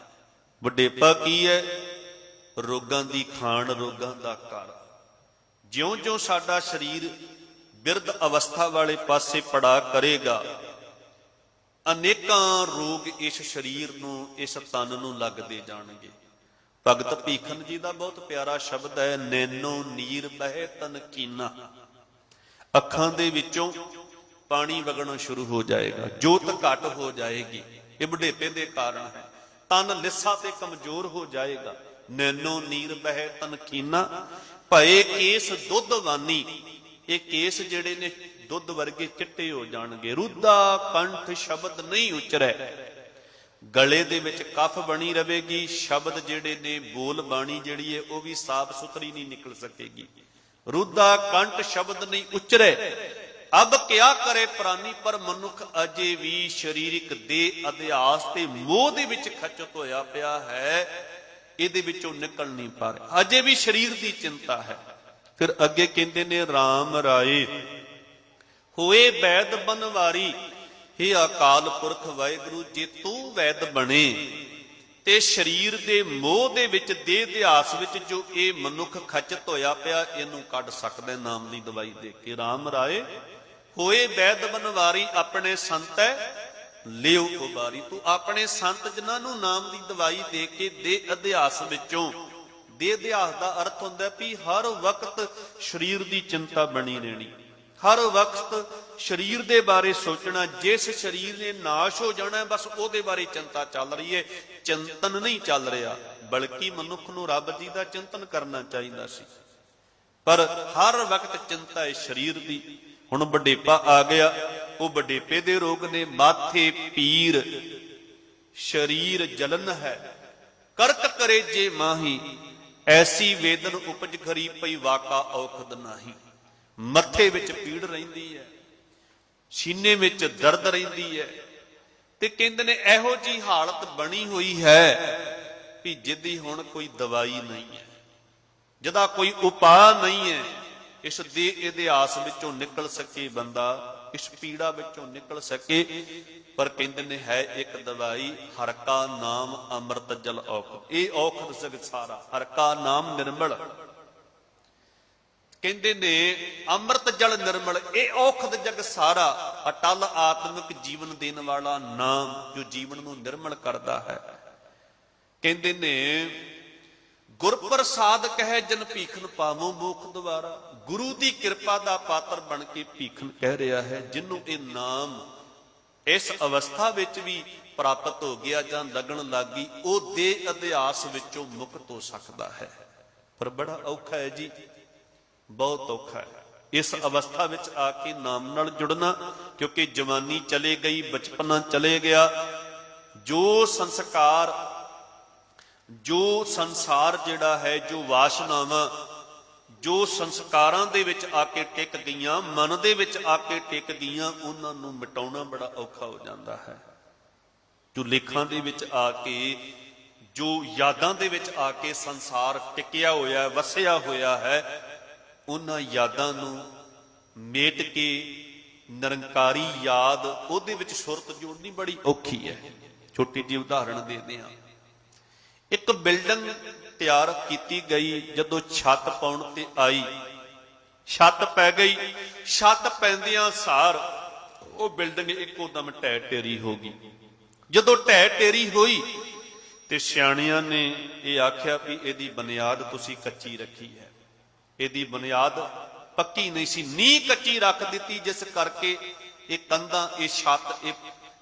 ਵਡੇਪਾ ਕੀ ਹੈ? ਰੋਗਾਂ ਦੀ ਖਾਣ, ਰੋਗਾਂ ਦਾ ਘਰ। ਜਿਉਂ-ਜਿਉਂ ਸਾਡਾ ਸਰੀਰ ਬਿਰਧ ਅਵਸਥਾ ਵਾਲੇ ਪਾਸੇ ਪੜਾ ਕਰੇਗਾ, ਅਨੇਕਾਂ ਰੋਗ ਇਸ ਸਰੀਰ ਨੂੰ, ਇਸ ਤਨ ਨੂੰ ਲੱਗਦੇ ਜਾਣਗੇ। ਭਗਤ ਭੀਖਨ ਜੀ ਦਾ ਬਹੁਤ ਪਿਆਰਾ ਸ਼ਬਦ ਹੈ, ਨੈਨੋ ਨੀਰ ਬਹਿ ਤਨ ਕੀਨਾ। ਅੱਖਾਂ ਦੇ ਵਿੱਚੋਂ ਪਾਣੀ ਵਗਣਾ ਸ਼ੁਰੂ ਹੋ ਜਾਏਗਾ, ਜੋਤ ਘਟ ਹੋ ਜਾਏਗੀ। ਇਹ ਬੁਢੇਪੇ ਦੇ ਕਾਰਨ ਹੈ। ਤਨ ਲਿੱਸਾ ਤੇ ਕਮਜ਼ੋਰ ਹੋ ਜਾਏਗਾ। ਨੈਨੋ ਨੀਰ ਬਹਿ ਤਨ ਕੀਨਾ ਭਏ ਕੇਸ ਦੁੱਧ ਵਾਨੀ। ਇਹ ਕੇਸ ਜਿਹੜੇ ਨੇ ਦੁੱਧ ਵਰਗੇ ਚਿੱਟੇ ਹੋ ਜਾਣਗੇ। ਰੁੱਧਾ ਕੰਠ ਸ਼ਬਦ ਨਹੀਂ ਉਚਰੈ। ਗਲੇ ਦੇ ਵਿੱਚ ਕਫ ਬਣੀ ਰਵੇਗੀ। ਸ਼ਬਦ ਜਿਹੜੇ ਨੇ, ਬੋਲ ਬਾਣੀ ਜਿਹੜੀ ਹੈ ਉਹ ਵੀ ਸਾਫ਼ ਸੁਥਰੀ ਨਹੀਂ ਨਿਕਲ ਸਕੇਗੀ। ਰੁੱਧਾ ਕੰਠ ਸ਼ਬਦ ਨਹੀਂ ਉਚਰੈ। ਅਬ ਕਿਆ ਕਰੇ ਪ੍ਰਾਨੀ। ਪਰ ਮਨੁੱਖ ਅਜੇ ਵੀ ਸਰੀਰਿਕ ਦੇ ਅਧਿਆਸ ਤੇ ਮੋਹ ਦੇ ਵਿੱਚ ਖਚਤ ਹੋਇਆ ਪਿਆ ਹੈ, ਇਹਦੇ ਵਿੱਚੋਂ ਨਿਕਲ ਨਹੀਂ ਪਾ ਰਿਹਾ, ਅਜੇ ਵੀ ਸਰੀਰ ਦੀ ਚਿੰਤਾ ਹੈ। ਫਿਰ ਅੱਗੇ ਕਹਿੰਦੇ ਨੇ RAM ਰਾਏ ਹੋਏ ਵੈਦ ਬਨਵਾਰੀ। हे ਅਕਾਲ ਪੁਰਖ ਵਾਹਿਗੁਰੂ, ਜੇ ਤੂੰ ਵੈਦ ਬਣੇ ਤੇ ਸਰੀਰ ਦੇ ਮੋਹ ਦੇ ਵਿੱਚ, ਦੇ ਅਧਿਆਸ ਵਿੱਚ ਜੋ ਇਹ ਮਨੁੱਖ ਖਚਤ ਹੋਇਆ ਪਿਆ, ਇਹਨੂੰ ਕੱਢ ਸਕਦਾ ਨਾਮ ਦੀ ਦਵਾਈ ਦੇ ਕੇ। RAM ਰਾਏ ਹੋਏ ਵੈਦ ਬਨਵਾਰੀ। ਆਪਣੇ ਸੰਤੈ ਲਿਓ ਉਬਾਰੀ। ਤੂੰ ਆਪਣੇ ਸੰਤ ਜਿਨ੍ਹਾਂ ਨੂੰ ਨਾਮ ਦੀ ਦਵਾਈ ਦੇ ਕੇ ਦੇ ਅਧਿਆਸ ਵਿੱਚੋਂ, ਦੇ ਅਧਿਆਸ ਦਾ ਅਰਥ ਹੁੰਦਾ ਵੀ ਹਰ ਵਕਤ ਸਰੀਰ ਦੀ ਚਿੰਤਾ ਬਣੀ ਰਹਿਣੀ, ਹਰ ਵਕਤ ਸਰੀਰ ਦੇ ਬਾਰੇ ਸੋਚਣਾ। ਜਿਸ ਸਰੀਰ ਨੇ ਨਾਸ਼ ਹੋ ਜਾਣਾ ਬਸ ਉਹਦੇ ਬਾਰੇ ਚਿੰਤਾ ਚੱਲ ਰਹੀ ਹੈ, ਚਿੰਤਨ ਨਹੀਂ ਚੱਲ ਰਿਹਾ। ਬਲਕਿ ਮਨੁੱਖ ਨੂੰ ਰੱਬ ਜੀ ਦਾ ਚਿੰਤਨ ਕਰਨਾ ਚਾਹੀਦਾ ਸੀ, ਪਰ ਹਰ ਵਕਤ ਚਿੰਤਾ ਹੈ ਸਰੀਰ ਦੀ। ਹੁਣ ਵਡੇਪਾ ਆ ਗਿਆ, ਉਹ ਵਡੇਪੇ ਦੇ ਰੋਗ ਨੇ। ਮਾਥੇ ਪੀਰ ਸਰੀਰ ਜਲਨ ਹੈ, ਕਰਕ ਕਰੇ ਜੇ ਮਾਹੀ। ਐਸੀ ਵੇਦਨ ਉਪਜ ਖਰੀ ਪਈ ਵਾਕਾ ਔਖਦ ਨਾਹੀ। ਮੱਥੇ ਵਿੱਚ ਪੀੜ ਰਹਿੰਦੀ ਹੈ, ਸੀਨੇ ਵਿੱਚ ਦਰਦ ਰਹਿੰਦੀ ਹੈ। ਤੇ ਕਹਿੰਦੇ ਨੇ ਇਹੋ ਜੀ ਹਾਲਤ ਬਣੀ ਹੋਈ ਹੈ ਵੀ ਜਿਹਦੀ ਹੁਣ ਕੋਈ ਦਵਾਈ ਨਹੀਂ ਹੈ, ਜਿਹਦਾ ਕੋਈ ਉਪਾਅ ਨਹੀਂ ਹੈ। ਇਸ ਦੇ ਇਤਿਹਾਸ ਵਿੱਚੋਂ ਨਿਕਲ ਸਕੇ ਬੰਦਾ, ਇਸ ਪੀੜਾ ਵਿੱਚੋਂ ਨਿਕਲ ਸਕੇ। ਪਰ ਕਹਿੰਦੇ ਨੇ ਹੈ ਇੱਕ ਦਵਾਈ, ਹਰ ਕਾ ਨਾਮ ਅੰਮ੍ਰਿਤ ਜਲ ਔਖਦ। ਇਹ ਔਖਦ ਜਗਤ ਸਾਰਾ, ਹਰ ਕਾ ਨਾਮ ਨਿਰਮਲ। ਕਹਿੰਦੇ ਨੇ ਅੰਮ੍ਰਿਤ ਜਲ ਨਿਰਮਲ, ਇਹ ਔਖਦ ਜਗ ਸਾਰਾ। ਅਟਲ ਆਤਮਿਕ ਜੀਵਨ ਦੇਣ ਵਾਲਾ ਨਾਮ ਜੋ ਜੀਵਨ ਨੂੰ ਨਿਰਮਲ ਕਰਦਾ ਹੈ। ਕਹਿੰਦੇ ਨੇ ਗੁਰ ਪ੍ਰਸਾਦ ਕਹੈ ਜਨ ਭੀਖਨ ਪਾਵੋ ਮੋਖ ਦੁਆਰਾ। ਗੁਰੂ ਦੀ ਕਿਰਪਾ ਦਾ ਪਾਤਰ ਬਣ ਕੇ ਭੀਖਨ ਕਹਿ ਰਿਹਾ ਹੈ, ਜਿਹਨੂੰ ਇਹ ਨਾਮ ਇਸ ਅਵਸਥਾ ਵਿੱਚ ਵੀ ਪ੍ਰਾਪਤ ਹੋ ਗਿਆ ਜਾਂ ਲੱਗਣ ਲੱਗੀ, ਉਹ ਦੇ ਅਧਿਆਸ ਵਿੱਚੋਂ ਮੁਕਤ ਹੋ ਸਕਦਾ ਹੈ। ਪਰ ਬੜਾ ਔਖਾ ਹੈ ਜੀ, ਬਹੁਤ ਔਖਾ ਹੈ ਇਸ ਅਵਸਥਾ ਵਿੱਚ ਆ ਕੇ ਨਾਮ ਨਾਲ ਜੁੜਨਾ। ਕਿਉਂਕਿ ਜਵਾਨੀ ਚਲੇ ਗਈ, ਬਚਪਨਾ ਚਲੇ ਗਿਆ। ਜੋ ਸੰਸਕਾਰ, ਜੋ ਸੰਸਾਰ ਜਿਹੜਾ ਹੈ, ਜੋ ਵਾਸ਼ਨਾਵਾਂ, ਜੋ ਸੰਸਕਾਰਾਂ ਦੇ ਵਿੱਚ ਆ ਕੇ ਟਿਕ ਗਈਆਂ, ਮਨ ਦੇ ਵਿੱਚ ਆ ਕੇ ਟਿਕ ਗਈਆਂ, ਉਹਨਾਂ ਨੂੰ ਮਿਟਾਉਣਾ ਬੜਾ ਔਖਾ ਹੋ ਜਾਂਦਾ ਹੈ। ਜੋ ਲੇਖਾਂ ਦੇ ਵਿੱਚ ਆ ਕੇ, ਜੋ ਯਾਦਾਂ ਦੇ ਵਿੱਚ ਆ ਕੇ ਸੰਸਾਰ ਟਿਕਿਆ ਹੋਇਆ, ਵਸਿਆ ਹੋਇਆ ਹੈ, ਉਹਨਾਂ ਯਾਦਾਂ ਨੂੰ ਮੇਟ ਕੇ ਨਿਰੰਕਾਰੀ ਯਾਦ ਉਹਦੇ ਵਿੱਚ ਸੁਰਤ ਜੋੜਨੀ ਬੜੀ ਔਖੀ ਹੈ। ਛੋਟੀ ਜਿਹੀ ਉਦਾਹਰਣ ਦੇਦੇ ਹਾਂ। ਇੱਕ ਬਿਲਡਿੰਗ ਤਿਆਰ ਕੀਤੀ ਗਈ, ਜਦੋਂ ਛੱਤ ਪਾਉਣ ਤੇ ਆਈ, ਛੱਤ ਪੈ ਗਈ। ਛੱਤ ਪੈਂਦਿਆਂ ਸਾਰ ਉਹ ਬਿਲਡਿੰਗ ਇੱਕੋ ਦਮ ਢਹਿ ਢੇਰੀ ਹੋ ਗਈ। ਜਦੋਂ ਢਹਿ ਢੇਰੀ ਹੋਈ ਤੇ ਸਿਆਣਿਆਂ ਨੇ ਇਹ ਆਖਿਆ ਵੀ ਇਹਦੀ ਬੁਨਿਆਦ ਤੁਸੀਂ ਕੱਚੀ ਰੱਖੀ ਹੈ, ਇਹਦੀ ਬੁਨਿਆਦ ਪੱਕੀ ਨਹੀਂ ਸੀ, ਨੀਂਹ ਕੱਚੀ ਰੱਖ ਦਿੱਤੀ, ਜਿਸ ਕਰਕੇ ਇਹ ਕੰਧਾਂ, ਇਹ ਛੱਤ,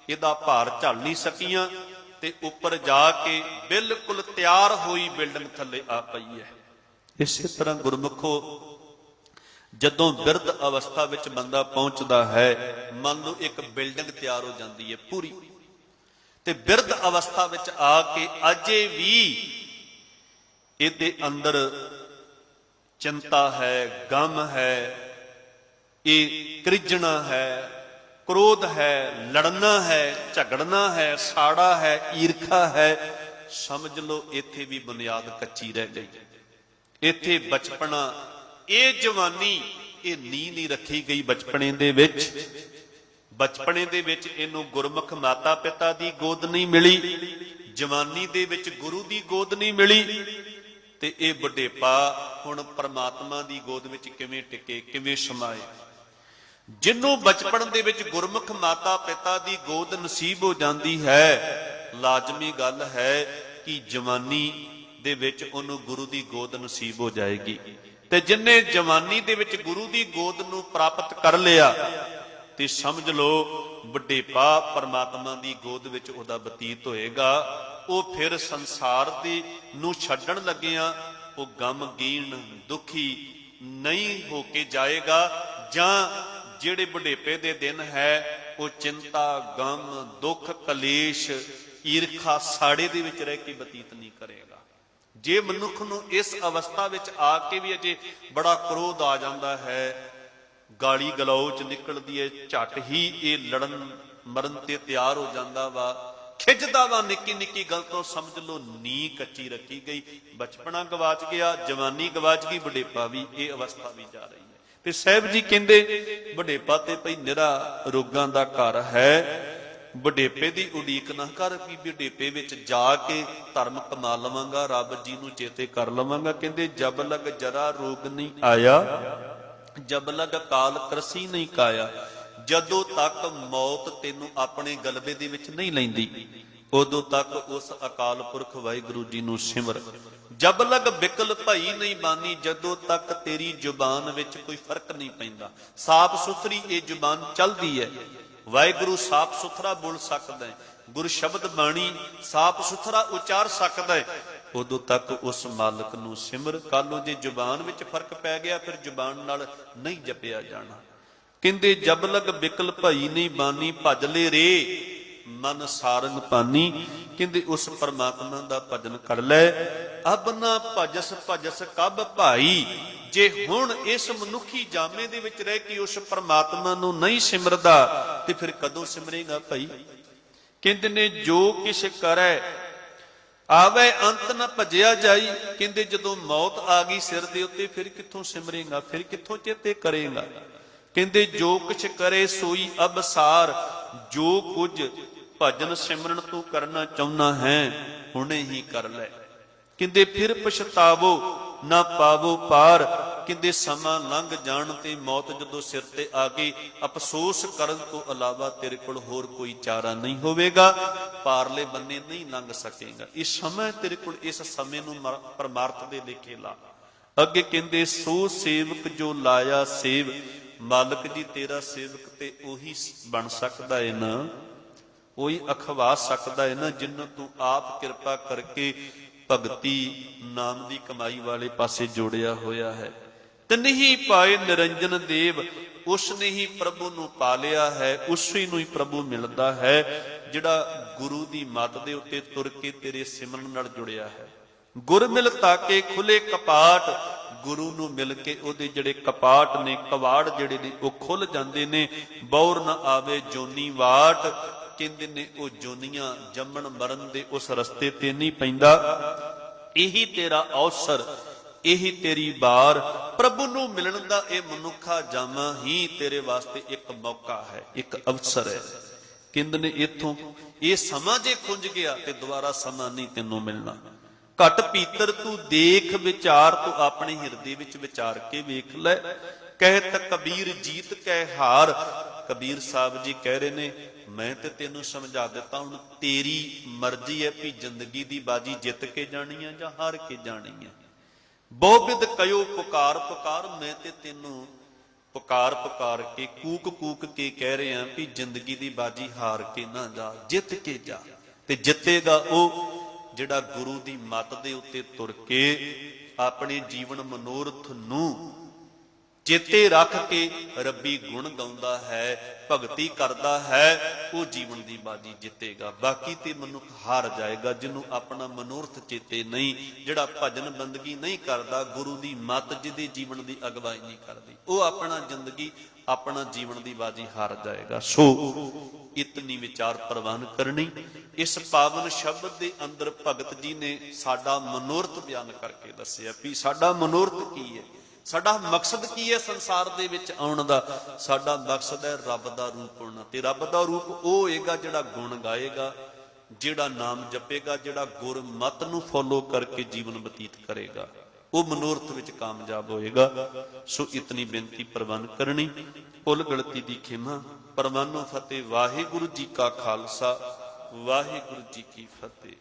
ਇਹਦਾ ਭਾਰ ਝੱਲ ਨਹੀਂ ਸਕੀਆਂ ਤੇ ਉੱਪਰ ਜਾ ਕੇ ਬਿਲਕੁਲ ਤਿਆਰ ਹੋਈ ਬਿਲਡਿੰਗ ਥੱਲੇ ਆ ਪਈ ਹੈ। ਇਸੇ ਤਰ੍ਹਾਂ ਗੁਰਮੁਖੋ, ਜਦੋਂ ਬਿਰਧ ਅਵਸਥਾ ਵਿੱਚ ਬੰਦਾ ਪਹੁੰਚਦਾ ਹੈ, ਮੰਨ ਲਓ ਇੱਕ ਬਿਲਡਿੰਗ ਤਿਆਰ ਹੋ ਜਾਂਦੀ ਹੈ ਪੂਰੀ, ਤੇ ਬਿਰਧ ਅਵਸਥਾ ਵਿੱਚ ਆ ਕੇ ਅਜੇ ਵੀ ਇਹਦੇ ਅੰਦਰ ਚਿੰਤਾ ਹੈ, ਗਮ ਹੈ, ਇਹ ਕ੍ਰਿਜਣਾ ਹੈ, ਕ੍ਰੋਧ ਹੈ, ਲੜਨਾ ਹੈ, ਝਗੜਨਾ ਹੈ, ਸਾੜਾ ਹੈ, ਈਰਖਾ ਹੈ। ਸਮਝ ਲਓ ਇੱਥੇ ਵੀ ਬੁਨਿਆਦ ਕੱਚੀ ਰਹਿ ਗਈ। ਇੱਥੇ ਬਚਪਨਾ, ਇਹ ਜਵਾਨੀ, ਇਹ ਨੀਂਹ ਨਹੀਂ ਰੱਖੀ ਗਈ ਬਚਪਨੇ ਦੇ ਵਿੱਚ। ਬਚਪਨੇ ਦੇ ਵਿੱਚ ਇਹਨੂੰ ਗੁਰਮੁਖ ਮਾਤਾ ਪਿਤਾ ਦੀ ਗੋਦ ਨਹੀਂ ਮਿਲੀ, ਜਵਾਨੀ ਦੇ ਵਿੱਚ ਗੁਰੂ ਦੀ ਗੋਦ ਨਹੀਂ ਮਿਲੀ, ਤੇ ਇਹ ਬੁਢੇਪਾ ਹੁਣ ਪਰਮਾਤਮਾ ਦੀ ਗੋਦ ਵਿੱਚ ਕਿਵੇਂ ਟਿਕੇ, ਕਿਵੇਂ ਸਮਾਏ। ਜਿਹਨੂੰ ਬਚਪਨ ਦੇ ਵਿੱਚ ਗੁਰਮੁਖ ਮਾਤਾ ਪਿਤਾ ਦੀ ਗੋਦ ਨਸੀਬ ਹੋ ਜਾਂਦੀ ਹੈ, ਲਾਜ਼ਮੀ ਗੱਲ ਹੈ ਕਿ ਜਵਾਨੀ ਦੇ ਵਿੱਚ ਉਹਨੂੰ ਗੁਰੂ ਦੀ ਗੋਦ ਨਸੀਬ ਹੋ ਜਾਏਗੀ। ਤੇ ਜਿਨਨੇ ਜਵਾਨੀ ਦੇ ਵਿੱਚ ਗੁਰੂ ਦੀ ਗੋਦ ਨੂੰ ਪ੍ਰਾਪਤ ਕਰ ਲਿਆ, ਤੇ ਸਮਝ ਲਓ ਬੁਢੇਪਾ ਪਰਮਾਤਮਾ ਦੀ ਗੋਦ ਵਿੱਚ ਉਹਦਾ ਬਤੀਤ ਹੋਏਗਾ। ਉਹ ਫਿਰ ਸੰਸਾਰ ਦੀ ਨੂੰ ਛੱਡਣ ਲੱਗਿਆਂ ਉਹ ਗਮਗੀਨ ਦੁਖੀ ਨਹੀਂ ਹੋ ਕੇ ਜਾਏਗਾ, ਜਾਂ ਜਿਹੜੇ ਬੁਢੇਪੇ ਦੇ ਦਿਨ ਹੈ ਉਹ ਚਿੰਤਾ, ਗਮ, ਦੁੱਖ, ਕਲੇਸ਼, ਈਰਖਾ, ਸਾੜੇ ਦੇ ਵਿੱਚ ਰਹਿ ਕੇ ਬਤੀਤ ਨਹੀਂ ਕਰੇਗਾ। ਜੇ ਮਨੁੱਖ ਨੂੰ ਇਸ ਅਵਸਥਾ ਵਿੱਚ ਆ ਕੇ ਵੀ ਅਜੇ ਬੜਾ ਕ੍ਰੋਧ ਆ ਜਾਂਦਾ ਹੈ, ਗਾਲੀ ਗਲੌਚ ਨਿਕਲਦੀ ਹੈ, ਝੱਟ ਹੀ ਇਹ ਲੜਨ ਮਰਨ ਤੇ ਤਿਆਰ ਹੋ ਜਾਂਦਾ ਵਾ, ਖਿੱਚਦਾ ਵਾ ਨਿੱਕੀ ਨਿੱਕੀ ਗੱਲ ਤੋਂ। ਸਮਝ ਲਓ ਨੀਂਹ ਕੱਚੀ ਰੱਖੀ ਗਈ, ਬਚਪਨਾ ਗਵਾਚ ਗਿਆ, ਜਵਾਨੀ ਗਵਾਚ ਗਈ, ਬੁਢੇਪਾ ਵੀ, ਇਹ ਅਵਸਥਾ ਵੀ ਜਾ ਰਹੀ ਹੈ। ਤੇ ਸਾਹਿਬ ਜੀ ਕਹਿੰਦੇ ਬੁਢੇਪਾ ਤੇ ਭਈ ਨਿਰਾ ਰੋਗਾਂ ਦਾ ਘਰ ਹੈ। ਬੁਢੇਪੇ ਦੀ ਉਡੀਕ ਨਾ ਕਰ ਵੀ ਬੁਢੇਪੇ ਵਿੱਚ ਜਾ ਕੇ ਧਰਮ ਕਮਾ ਲਵਾਂਗਾ, ਰੱਬ ਜੀ ਨੂੰ ਚੇਤੇ ਕਰ ਲਵਾਂਗਾ। ਕਹਿੰਦੇ ਜਬ ਲਗ ਜਰਾ ਰੋਗ ਨਹੀਂ ਆਇਆ, ਜਬ ਲਗ ਕਾਲ ਕਰਸੀ ਨਹੀਂ ਕਾਇਆ। ਜਦੋਂ ਤੱਕ ਮੌਤ ਤੈਨੂੰ ਆਪਣੇ ਗਲਬੇ ਦੇ ਵਿੱਚ ਨਹੀਂ ਲੈਂਦੀ, ਉਦੋਂ ਤੱਕ ਉਸ ਅਕਾਲ ਪੁਰਖ ਵਾਹਿਗੁਰੂ ਜੀ ਨੂੰ ਸਿਮਰ। ਜਬ ਲਗ ਬਿਕਲ ਭਈ ਨਹੀਂ ਬਾਨੀ, ਜਦੋਂ ਤੱਕ ਤੇਰੀ ਜ਼ੁਬਾਨ ਵਿੱਚ ਕੋਈ ਫਰਕ ਨਹੀਂ ਪੈਂਦਾ, ਸਾਫ ਸੁਥਰੀ ਇਹ ਜ਼ੁਬਾਨ ਚੱਲਦੀ ਹੈ, ਵਾਹਿਗੁਰੂ ਸਾਫ ਸੁਥਰਾ ਬੋਲ ਸਕਦਾ ਹੈ, ਗੁਰ ਸ਼ਬਦ ਬਾਣੀ ਸਾਫ ਸੁਥਰਾ ਉਚਾਰ ਸਕਦਾ ਹੈ, ਉਦੋਂ ਤੱਕ ਉਸ ਮਾਲਕ ਨੂੰ ਸਿਮਰ। ਕੱਲ ਨੂੰ ਜੇ ਜ਼ੁਬਾਨ ਵਿੱਚ ਫਰਕ ਪੈ ਗਿਆ, ਫਿਰ ਜ਼ੁਬਾਨ ਨਾਲ ਨਹੀਂ ਜਪਿਆ ਜਾਣਾ। ਕਹਿੰਦੇ ਜਬ ਲਗ ਬਿਕਲ ਭਈ ਨਹੀਂ ਬਾਨੀ, ਭਜ ਲੈ ਰੇ ਮਨ ਸਾਰੰਗ ਪਾਨੀ। ਕਹਿੰਦੇ ਉਸ ਪਰਮਾਤਮਾ ਦਾ ਭਜਨ ਕਰ ਲੈ। ਅਬ ਨਾ ਭਜਸ ਭਜਸ ਕਬ ਭਾਈ, ਜੇ ਹੁਣ ਇਸ ਮਨੁੱਖੀ ਜਾਮੇ ਦੇ ਵਿੱਚ ਰਹਿ ਕੇ ਉਸ ਪਰਮਾਤਮਾ ਨੂੰ ਨਹੀਂ ਸਿਮਰਦਾ, ਤੇ ਫਿਰ ਕਦੋਂ ਸਿਮਰੇਗਾ ਭਾਈ। ਕਹਿੰਦੇ ਨੇ ਜੋ ਕਿਛ ਕਰੈ ਆਵੇ ਅੰਤ ਨਾ ਭਜਿਆ ਜਾਈ। ਕਹਿੰਦੇ ਜਦੋਂ ਮੌਤ ਆ ਗਈ ਸਿਰ ਦੇ ਉੱਤੇ, ਫਿਰ ਕਿੱਥੋਂ ਸਿਮਰੇਗਾ, ਫਿਰ ਕਿੱਥੋਂ ਚੇਤੇ ਕਰੇਗਾ। ਕਹਿੰਦੇ ਜੋ ਕੁਛ ਕਰੇ ਸੋਈ ਅਬਸਾਰ, ਜੋ ਕੁਝ ਭਜਨ ਸਿਮਰਨ ਤੂੰ ਕਰਨਾ ਚਾਹੁੰਦਾ ਹੈ ਹੁਣੇ ਹੀ ਕਰ ਲੈ। ਕਹਿੰਦੇ ਫਿਰ ਪਛਤਾਵੋ ਨਾ ਪਾਵੋ ਪਾਰ। ਕਹਿੰਦੇ ਸਮਾਂ ਲੰਘ ਜਾਣ ਤੇ ਮੌਤ ਜਦੋਂ ਸਿਰ ਤੇ ਆ ਗਈ, ਅਫਸੋਸ ਕਰਨ ਤੋਂ ਇਲਾਵਾ ਤੇਰੇ ਕੋਲ ਹੋਰ ਕੋਈ ਚਾਰਾ ਨਹੀਂ ਹੋਵੇਗਾ, ਪਾਰਲੇ ਬੰਨੇ ਨਹੀਂ ਲੰਘ ਸਕੇਗਾ। ਇਸ ਸਮੇਂ ਤੇਰੇ ਕੋਲ, ਇਸ ਸਮੇਂ ਨੂੰ ਪਰਮਾਰਥ ਦੇ ਲੇਖੇ ਲਾ। ਅੱਗੇ ਕਹਿੰਦੇ ਸੋ ਸੇਵਕ ਜੋ ਲਾਇਆ ਸੇਵ, ਮਾਲਕ ਜੀ ਤੇਰਾ ਸੇਵਕ ਤੇ ਉਹੀ ਬਣ ਸਕਦਾ ਹੈ ਨਾ, ਉਹੀ ਅਖਵਾ ਸਕਦਾ ਹੈ ਨਾ, ਜਿਹਨੂੰ ਤੂੰ ਆਪ ਕਿਰਪਾ ਕਰਕੇ ਭਗਤੀ ਨਾਮ ਦੀ ਕਮਾਈ ਵਾਲੇ ਪਾਸੇ ਜੋੜਿਆ ਹੋਇਆ ਹੈ। ਤਨਹੀ ਪਾਏ ਨਿਰੰਜਨ ਦੇਵ, ਉਸ ਨੇ ਹੀ ਪ੍ਰਭੂ ਨੂੰ ਪਾ ਲਿਆ ਹੈ, ਉਸੇ ਨੂੰ ਹੀ ਪ੍ਰਭੂ ਮਿਲਦਾ ਹੈ ਜਿਹੜਾ ਗੁਰੂ ਦੀ ਮੱਤ ਦੇ ਉੱਤੇ ਤੁਰ ਕੇ ਤੇਰੇ ਸਿਮਰਨ ਨਾਲ ਜੁੜਿਆ ਹੈ। ਗੁਰ ਮਿਲ ਤਾਕੇ ਖੁੱਲੇ ਕਪਾਟ, ਗੁਰੂ ਨੂੰ ਮਿਲ ਕੇ ਉਹਦੇ ਜਿਹੜੇ ਕਪਾਟ ਨੇ, ਕਵਾੜ ਜਿਹੜੇ ਨੇ ਉਹ ਖੁੱਲ ਜਾਂਦੇ ਨੇ। ਬੌਰ ਨਾ ਆਵੇ ਜੋਨੀ ਵਾਟ, ਕਹਿੰਦੇ ਨੇ ਉਹ ਜੋਨੀਆਂ ਜੰਮਣ ਮਰਨ ਦੇ ਉਸ ਰਸਤੇ ਤੇ ਨਹੀਂ ਪੈਂਦਾ। ਇਹੀ ਤੇਰਾ ਅਵਸਰ, ਇਹੀ ਤੇਰੀ ਬਾਰ। ਪ੍ਰਭੂ ਨੂੰ ਮਿਲਣ ਦਾ ਇਹ ਮਨੁੱਖਾ ਜਾਮਾ ਹੀ ਤੇਰੇ ਵਾਸਤੇ ਇੱਕ ਮੌਕਾ ਹੈ, ਇੱਕ ਅਵਸਰ ਹੈ। ਕਹਿੰਦੇ ਨੇ ਇਥੋਂ ਇਹ ਸਮਾਂ ਜੇ ਖੁੰਝ ਗਿਆ ਤੇ ਦੁਬਾਰਾ ਸਮਾਂ ਨਹੀਂ ਤੈਨੂੰ ਮਿਲਣਾ। ਘਟ ਭੀਤਰ ਤੂੰ ਦੇਖ ਵਿਚਾਰ, ਤੂੰ ਆਪਣੇ ਹਿਰਦੇ ਵਿੱਚ ਵਿਚਾਰ ਕੇ ਵੇਖ ਲੈ। ਕਹਿਤ ਕਬੀਰ ਜੀਤ ਕੈ ਹਾਰ। ਕਬੀਰ ਸਾਹਿਬ ਜੀ ਕਹਿ ਰਹੇ ਨੇ ਮੈਂ ਤੇ ਤੈਨੂੰ ਸਮਝਾ ਦਿੱਤਾ, ਹੁਣ ਤੇਰੀ ਮਰਜ਼ੀ ਹੈ ਵੀ ਜ਼ਿੰਦਗੀ ਦੀ ਬਾਜੀ ਜਿੱਤ ਕੇ ਜਾਣੀ ਹੈ ਜਾਂ ਹਾਰ ਕੇ ਜਾਣੀ ਹੈ। ਬਹੁ ਕਯੋ ਪੁਕਾਰ ਪੁਕਾਰ, ਮੈਂ ਤੇ ਤੈਨੂੰ ਪੁਕਾਰ ਪੁਕਾਰ ਕੇ ਕੂਕ ਕੂਕ ਕੇ ਕਹਿ ਰਹੇ ਹਾਂ ਵੀ ਜ਼ਿੰਦਗੀ ਦੀ ਬਾਜੀ ਹਾਰ ਕੇ ਨਾ ਜਾ, ਜਿੱਤ ਕੇ ਜਾ। ਤੇ ਜਿੱਤੇਗਾ ਉਹ ਜਿਹੜਾ ਗੁਰੂ ਦੀ ਮੱਤ ਦੇ ਉੱਤੇ ਤੁਰ ਕੇ ਆਪਣੇ ਜੀਵਨ ਮਨੋਰਥ ਨੂੰ ਚੇਤੇ ਰੱਖ ਕੇ ਰੱਬੀ ਗੁਣ ਗਾਉਂਦਾ ਹੈ, ਭਗਤੀ ਕਰਦਾ ਹੈ, ਉਹ ਜੀਵਨ ਦੀ ਬਾਜੀ ਜਿੱਤੇਗਾ। ਬਾਕੀ ਤੇ ਮਨੁੱਖ ਹਾਰ ਜਾਏਗਾ ਜਿਹਨੂੰ ਆਪਣਾ ਮਨੋਰਥ ਚੇਤੇ ਨਹੀਂ, ਜਿਹੜਾ ਭਜਨ ਬੰਦਗੀ ਨਹੀਂ ਕਰਦਾ, ਗੁਰੂ ਦੀ ਮੱਤ ਜਿਹਦੇ ਜੀਵਨ ਦੀ ਅਗਵਾਈ ਨਹੀਂ ਕਰਦੀ, ਉਹ ਆਪਣਾ ਜੀਵਨ ਦੀ ਬਾਜੀ ਹਾਰ ਜਾਏਗਾ। ਸੋ ਇਤਨੀ ਵਿਚਾਰ ਪ੍ਰਵਾਨ ਕਰਨੀ। ਇਸ ਪਾਵਨ ਸ਼ਬਦ ਦੇ ਅੰਦਰ ਭਗਤ ਜੀ ਨੇ ਸਾਡਾ ਮਨੋਰਥ ਬਿਆਨ ਕਰਕੇ ਦੱਸਿਆ ਵੀ ਸਾਡਾ ਮਨੋਰਥ ਕੀ ਹੈ, ਸਾਡਾ ਮਕਸਦ ਕੀ ਹੈ ਸੰਸਾਰ ਦੇ ਵਿੱਚ ਆਉਣ ਦਾ। ਸਾਡਾ ਮਕਸਦ ਹੈ ਰੱਬ ਦਾ ਰੂਪ ਹੋਣਾ, ਤੇ ਰੱਬ ਦਾ ਰੂਪ ਉਹ ਹੋਏਗਾ ਜਿਹੜਾ ਗੁਣ ਗਾਏਗਾ, ਜਿਹੜਾ ਨਾਮ ਜਪੇਗਾ, ਜਿਹੜਾ ਗੁਰਮਤ ਨੂੰ ਫੋਲੋ ਕਰਕੇ ਜੀਵਨ ਬਤੀਤ ਕਰੇਗਾ, ਉਹ ਮਨੋਰਥ ਵਿੱਚ ਕਾਮਯਾਬ ਹੋਏਗਾ। ਸੋ ਇਤਨੀ ਬੇਨਤੀ ਪ੍ਰਵਾਨ ਕਰਨੀ। ਭੁੱਲ ਗਲਤੀ ਦੀ ਖਿਮਾ। ਪ੍ਰਵਾਨੋ ਫਤਿਹ। ਵਾਹਿਗੁਰੂ ਜੀ ਕਾ ਖਾਲਸਾ, ਵਾਹਿਗੁਰੂ ਜੀ ਕੀ ਫਤਿਹ।